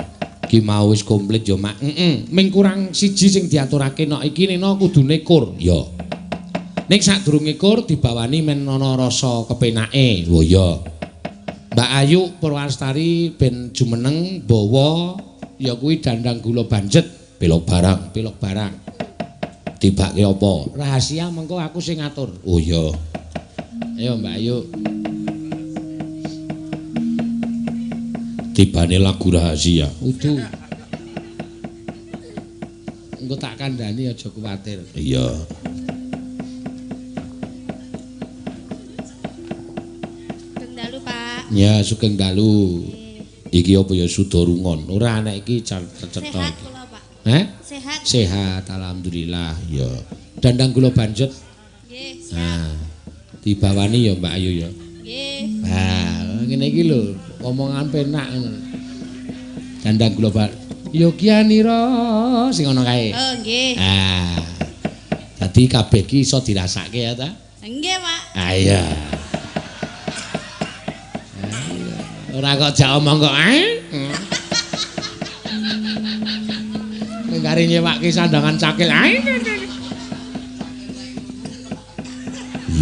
ki mau wis komplit ya, Mak. Ming kurang siji sing diaturake nek iki nena kudune kur. Ya. Ning sadurunge kur dibawani men ana rasa kepenake. Lho ya. Mbak Ayu Purwastari ben jumeneng bawa ya kuwi dandang gula banjet, pelok barang. Tibake apa? Rahasia mengko aku sing ngatur. Oh ya. Ayo Mbak Ayu. Tibane lagu rahasia. Udu. Engko tak kandhani aja kuwatir. Iya. Dalu, Pak. Ya, sugeng dalu. Iki apa ya Sudarungon. Ora anak iki cetha iki. Sehat kula, Pak. Sehat. Sehat, alhamdulillah. Ya. Dandang gula banjet. Nggih, siap. Nah, dibawani ya Mbak Ayu ya. Nggih. Nah, ngene iki lho, omongan penak ngono. Dandang gula banjet. Yogianira sing ana kae. Oh, nggih. Ah. Dadi kabeh ki iso dirasake ya ta? Nggih, Pak. Ah iya. Ora kok jak omong kok Kari nyewake sandangan cakil.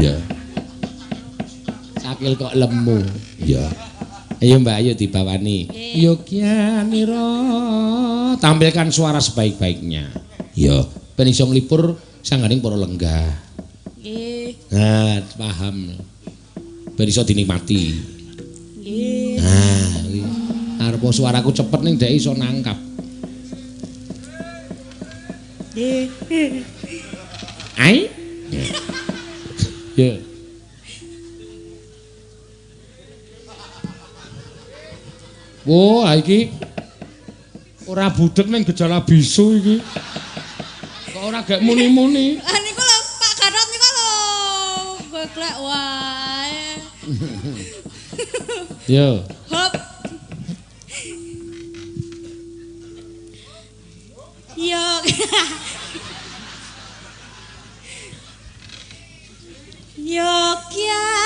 Iya. Cakil kok lemu. Iya. Ayo Mbak Ayu dibawani. Yogianira. Tampilkan suara sebaik-baiknya. Iya. Ben iso nglipur sangganing para lenggah. Nggih. Nah, paham. Ben iso dinikmati. Nggih. Nah, arep suaraku cepet ning dhek iso nangkap. Nggih. Ai? Ya. Wah, iki ora budek ning gejala bisu iki. Kok ora gek muni-muni. Ah niku lho Pak Gatot niku lho. Goglek wae. Yo. Hop. Yo. Yogianira.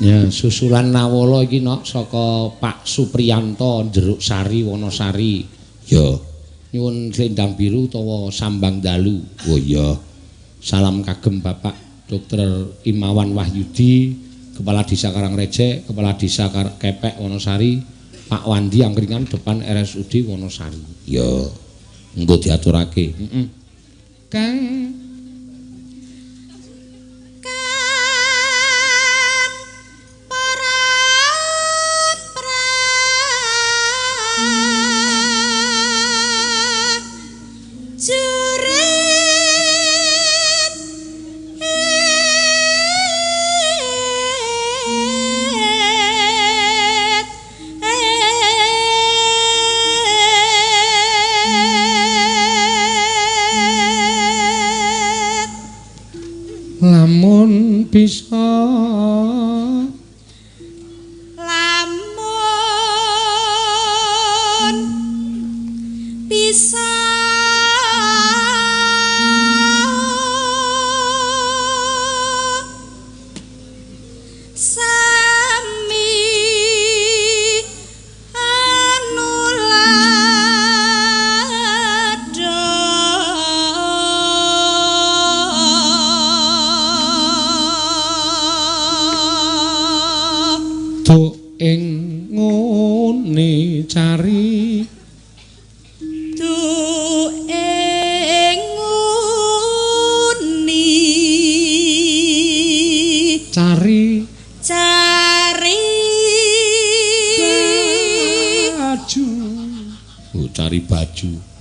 Ya, susulan Nawala iki nok saka Pak Supriyanto Jeruk Sari Wonosari. Ya, nyuwun selendang biru utawa sambang dalu. Oh iya. Salam kagem Bapak Dr. Imawan Wahyudi, Kepala Desa Karangreje, Kepala Desa Kepek Wonosari, Pak Wandi angkringan depan RSUD Wonosari. Ya, engko diaturake. Kang lamun bisa sami anulada cari baju. Oh, cari baju.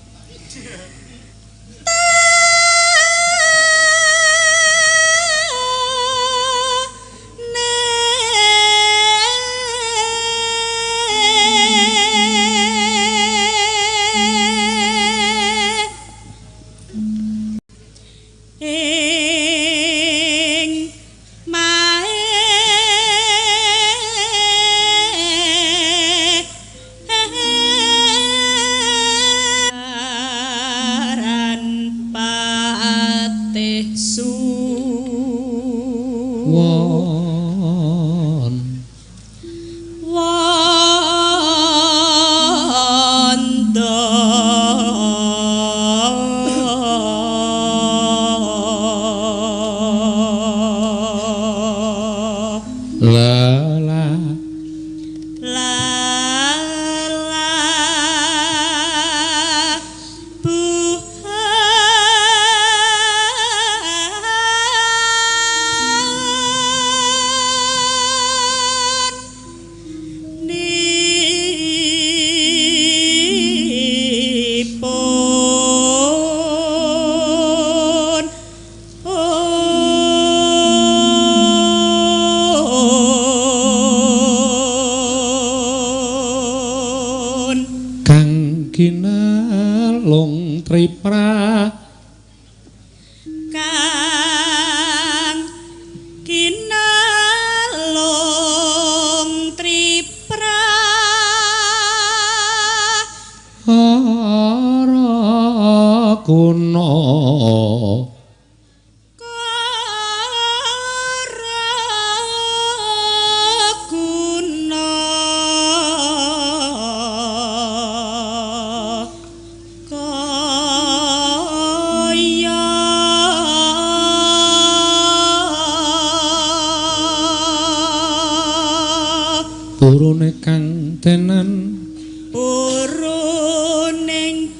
Kinalung tripra kang kinalung tripra ara kuna urune kang tenan urune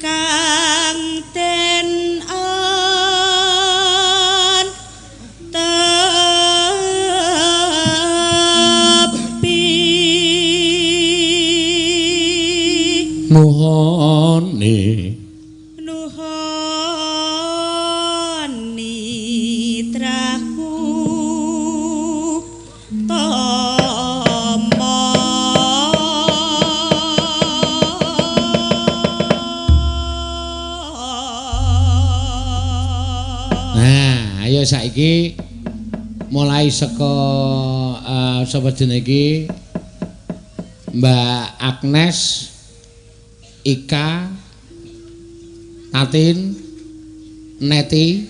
kang tenan tapi nuhoni traku ayo saiki mulai saka sapa jenenge iki Mbak Agnes, Ika, Tatin, Neti,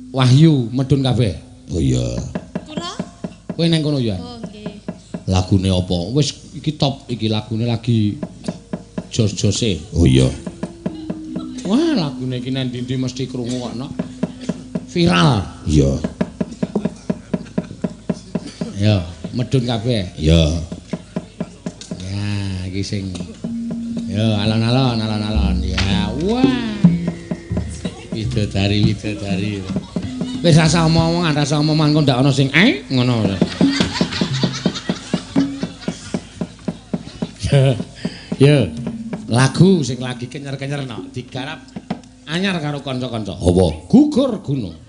Wahyu medun kabeh. Oh iya. Kula? Kowe nang kono ya? Oh nggih. Lagune apa? Wis iki top iki lagune lagi jos-jose. Oh iya. Wah, lagune iki nang ndi-ndi mesti krungu kok, viral. Iya. Ya, medun kabeh. Ya. Ya, iki sing ya alon-alon. Ya, wah. Widodari. Wis rasa omong-omongan kok ndak ana sing ngono. Ya. Lagu sing lagi kenyer-kenyer digarap anyar karo kanca-kanca. Apa? Gugur gunung.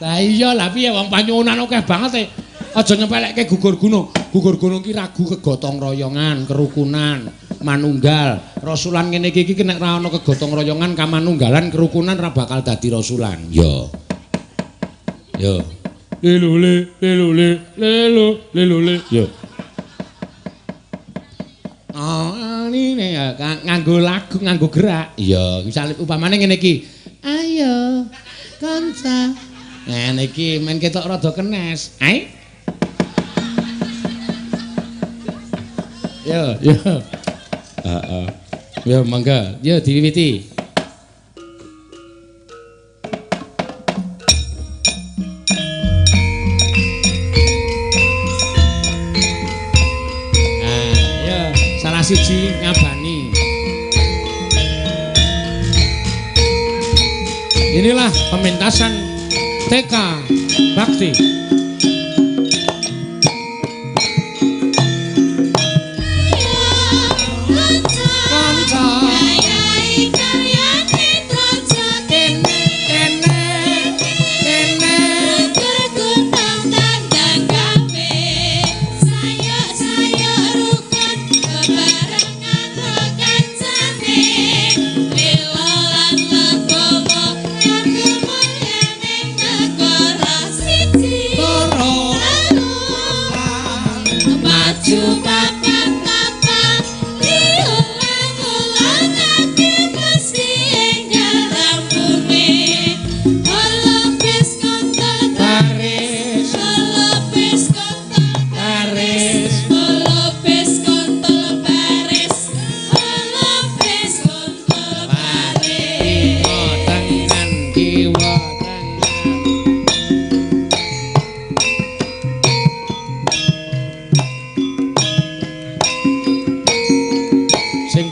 Lah iya lah piye wong panyuwunan akeh banget e. Aja nyepelekke gugur gunung. Gugur gunung ki ragu kegotong royongan, kerukunan, manunggal. Rasulan ngene iki nek ra ana kegotong royongan, kamanunggalan, kerukunan ra bakal dadi rasulan. Yo. Lelule. Yo. Ini ya nganggo lagu, nganggo gerak. Iya, misale upamane ngene iki. Ayo, kanca. Nah, niki men ketok rada kenes. Ae. Yo. Heeh. Yo mangga, yo diwiwiti. Siji ngabani Inilah pementasan TK Bakti.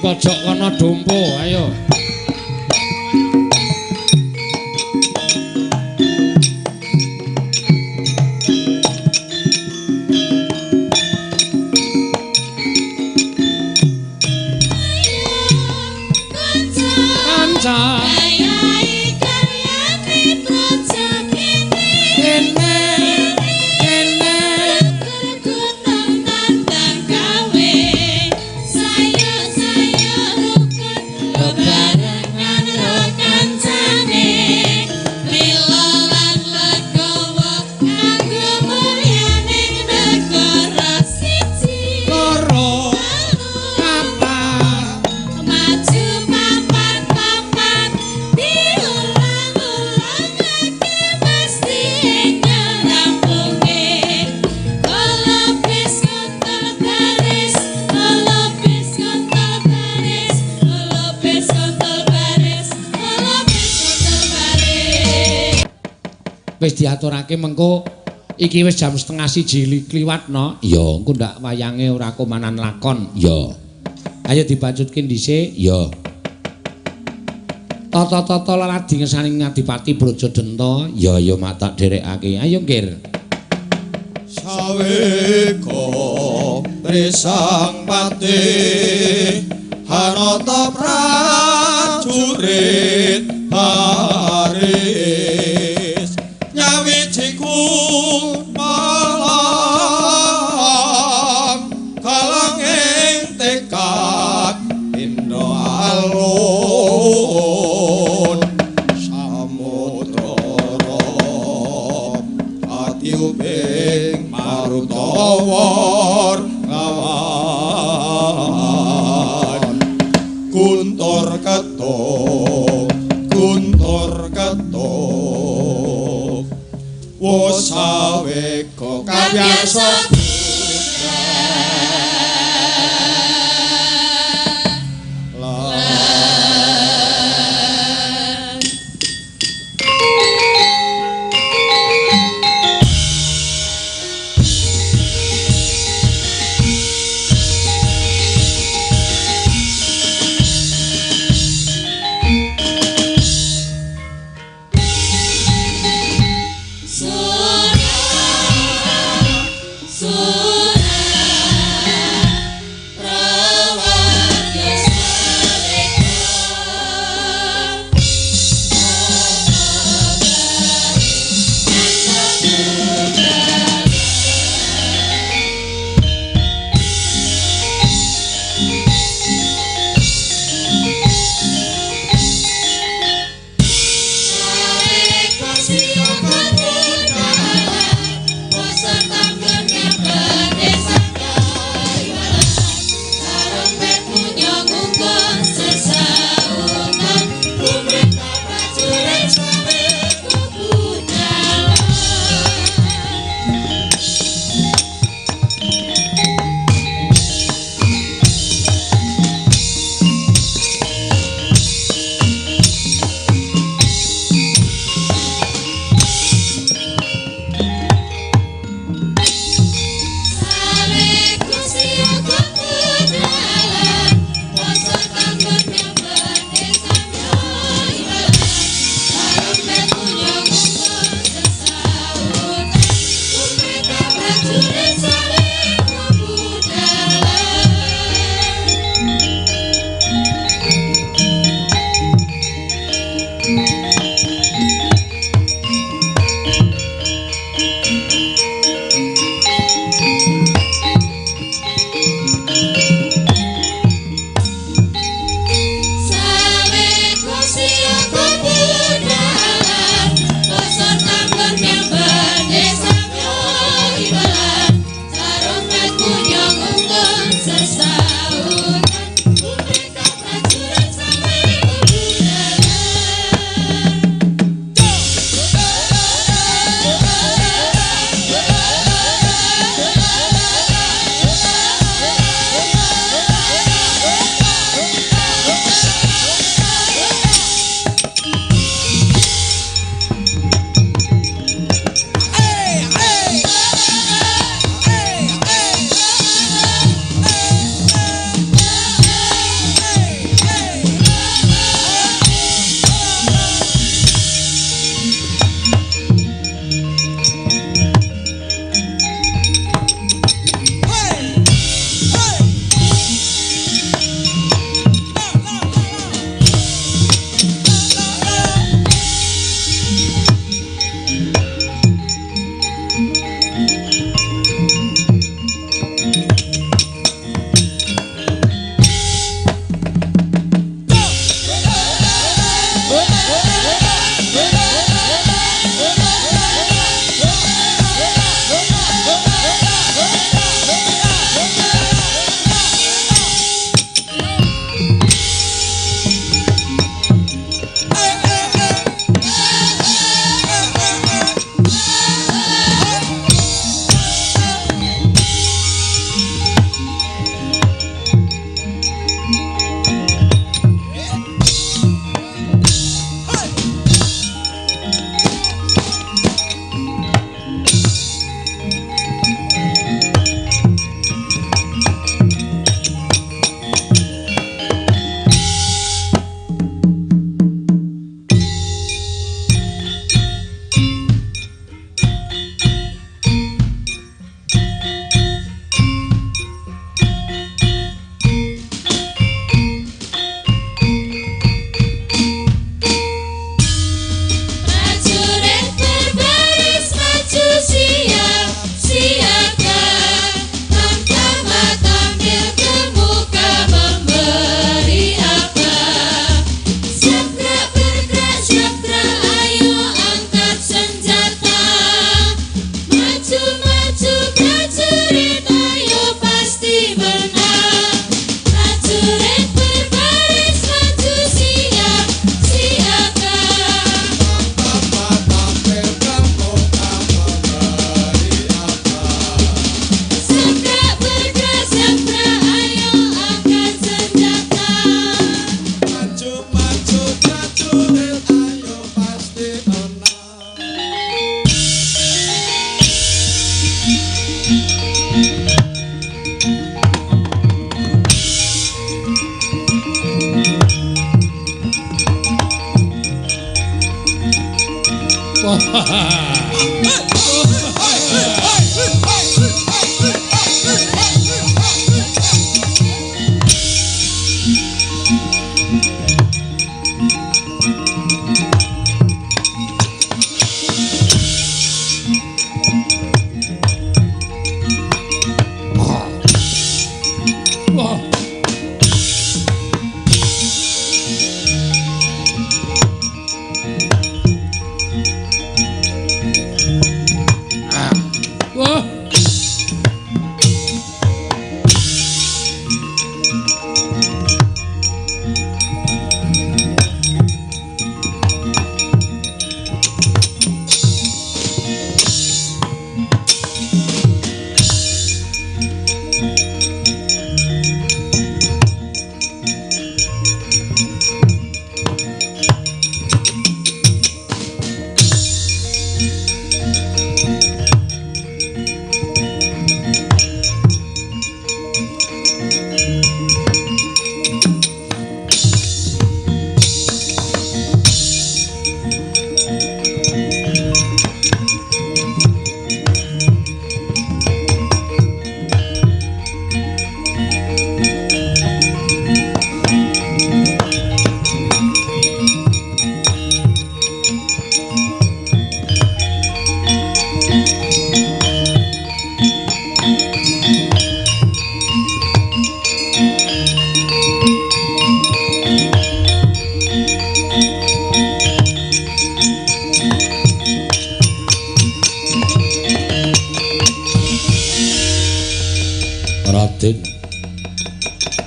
Pojok kono dompo, ayo. Kanca wis diaturake mengko iki wis jam 12:30 kliwat no. Ya, engko ndak wayange ora komanan lakon. Ya. Ayo dibacutke dhisik. Ya. Tata-tata leladi ngesaning Ngadipati Brajadenta. Ya ya mak tak dherekake. Ayo nggir. Saweka Trisang Pati Hanata prajurit baris nyawijiku malang kalang ing tekad Indo alun samudra atiubing marutawar kawan Guntur ketuk wasaweka kabyasa Surya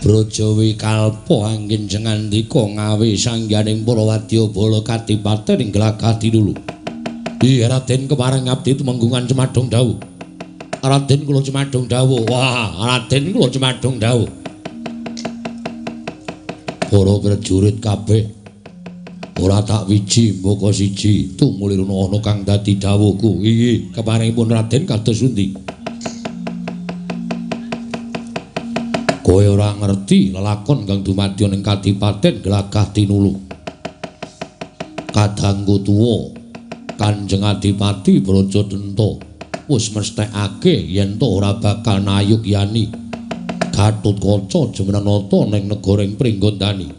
Brojowi kalpa angin jengandika ngawe sangyaning para wadya bala kadipaten ing glagah tinulu. Iya Raden kepareng ngabdi tumenggungan Cemadong dawuh. Raden kula Cemadong dawuh. Wah, Raden kula Cemadong dawuh. Para prajurit kabeh ora tak wiji mbaka siji tumulirna ana kang dadi dawuhku. Iya, keparengipun Raden kados pundi? Kowe ora ngerti lelakon kang dumadi ning Kadipaten Glagah Tinulu. Kadangku tuwa Kanjeng Adipati Brajadenta wis mesthekake yen to ora bakal nayugyani Gatotkaca Jemenanata ning negaring Pringgondani.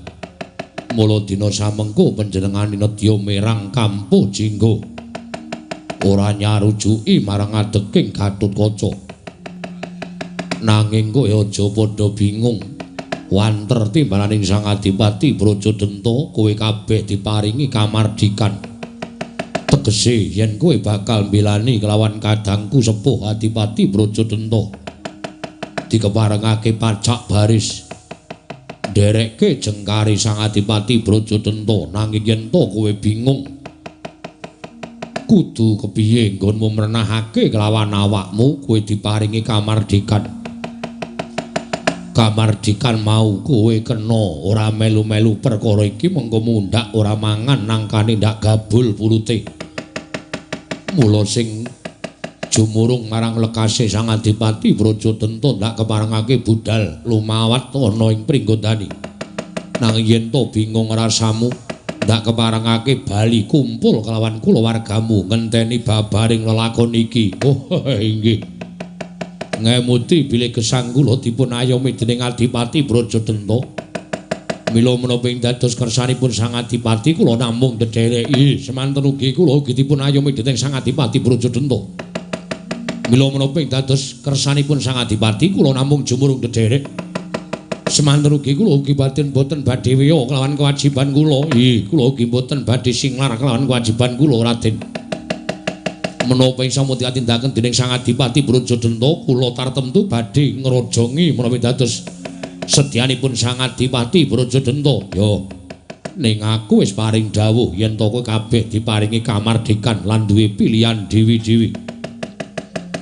Mula dina samengko panjenengane nedya merang Kampuh Jingga ora nyarujuki marang adeking Gatotkaca. Nanging kowe aja padha bingung. Wanter timbalaning Sang Adipati Brajadenta kowe kabeh diparingi kamardikan. Tegese yen kowe bakal mbelani kelawan kadangku sepuh Adipati Brajadenta. Dikeparengake pacak baris. Nderekke jengkari Sang Adipati Brajadenta nanging yen to kowe bingung. Kudu kepiye nggonmu mrenahake kelawan awakmu kowe diparingi kamardikan. Kamardikan mau kowe kena ora melu-melu perkara iki mengko mundhak ora mangan nangkane ndak gabul purute. Mula sing jumurung marang lekase Sang Adipati Brajadenta ndak keparengake budal lumawat ana ing Pringgondani. Nanging yen to bingung rasamu ndak keparengake bali kumpul kelawan kulawargamu ngenteni babaring lelakon iki. Oh inggih. Ngemuti bilih gesang kula dipun ayomi dening Adipati Brajadenta. Mila menapa ing dados kersanipun Sang Adipati kula namung ndedereki semanten ugi kula ugi dipun ayomi dening Sang Adipati Brajadenta. Mila menapa ing dados kersanipun Sang Adipati kula namung jumurung ndederek semanten ugi kula ugi boten badhe wiya kelawan kewajiban kula. Nggih, kula ugi boten badhe singlar kelawan kewajiban kula Raden. Menapa ing samudya tindakan dening Sang Adipati Brajadenta kula tartemtu badhe ngrojongi menawi dados sedyanipun Sang Adipati Brajadenta. Yo ning aku wis paring dawuh yen to kowe kabeh diparingi kamardikan lan duwe pilihan dewi-dewi.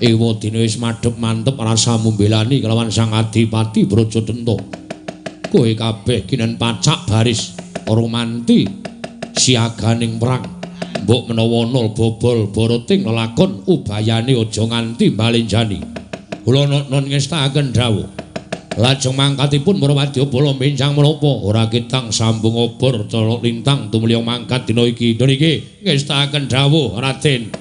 Ewa dina wis madhep mantep rasamu mbelani kelawan Sang Adipati Brajadenta. Kowe kabeh kinen pacak baris ora manti siaganing perang. Mbok menawa nol bobol boroting lelakon ubayane aja nganti balenjani. Kula non ngestaken dawuh. Lajeng mangkatipun para wadyabala benjang menapa ora kitang sambung obor colok lintang tumulya mangkat dina iki. Dina iki ngestakaken dawuh Raden.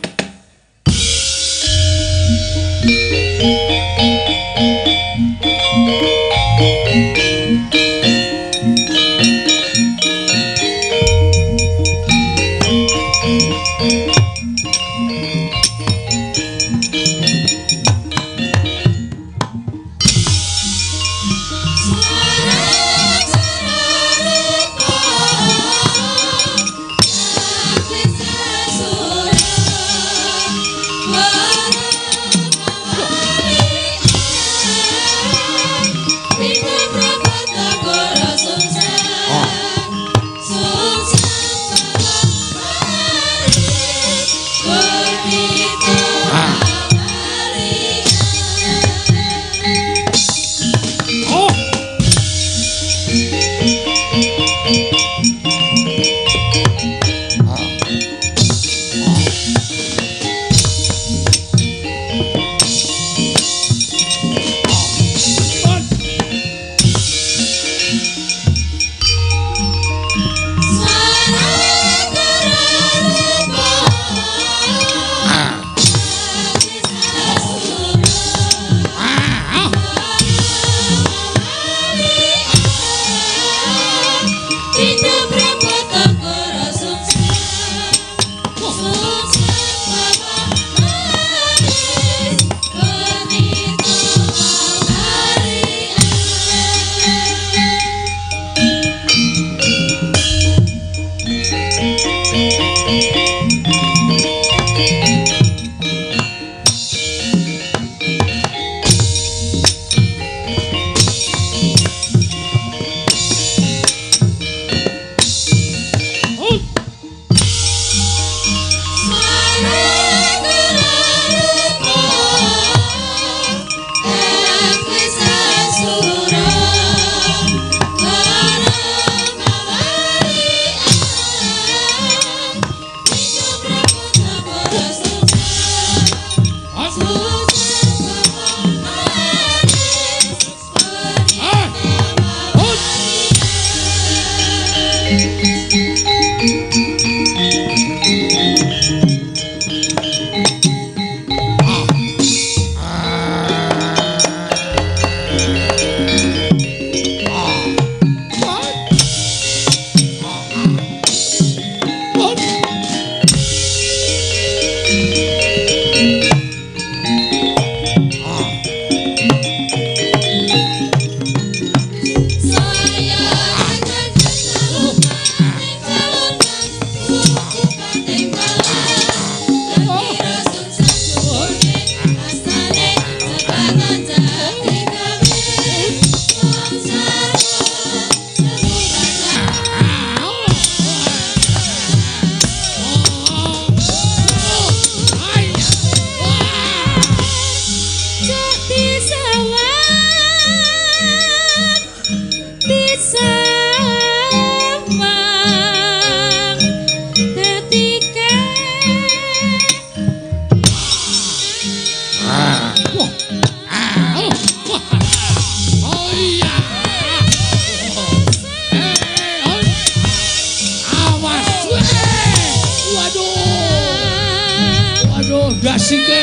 Gasike.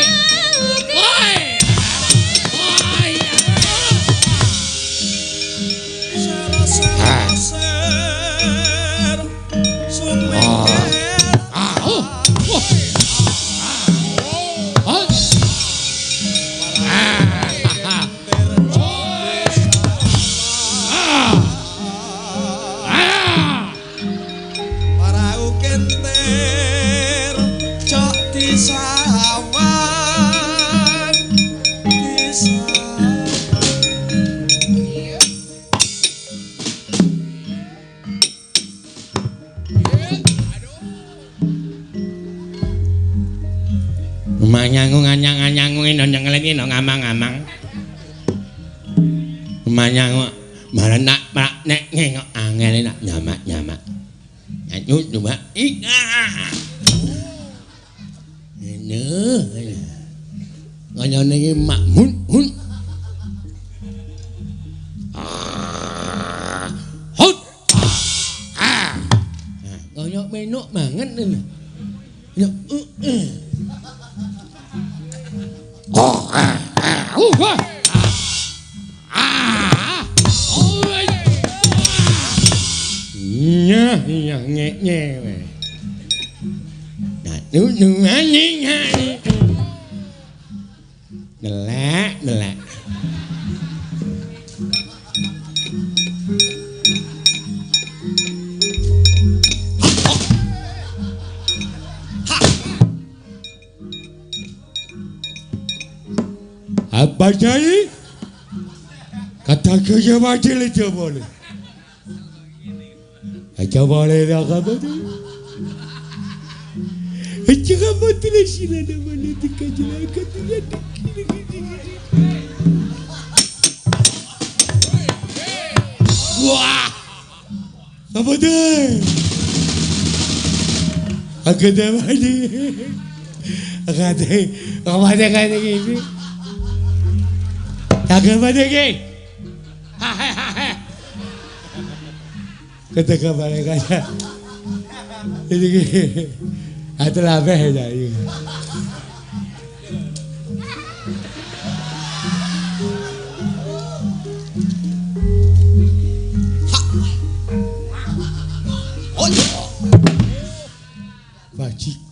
Woi. Manyangu nganyang-anyangu nyengeleni no ngamang-ngamang. Manyangu malah nak nek ngengok angel nak nyamak-nyamak. Ayo coba. Ini. Nganyane iki mak hun. menuk banget lho. Ya iya ngeknya. Nah, anjing. Nelek. Apa jadi? Kata kerja wajib aja boleh. Aja boleh dah apa tu? Aja kamu tidak sila dah boleh dikajilah tidak. Wah, apa tu? Aku dah mandi. Aku ada gini. Agak pada ke? Kata kabar kata. Ini ke? Atau labeh dah. Bajik.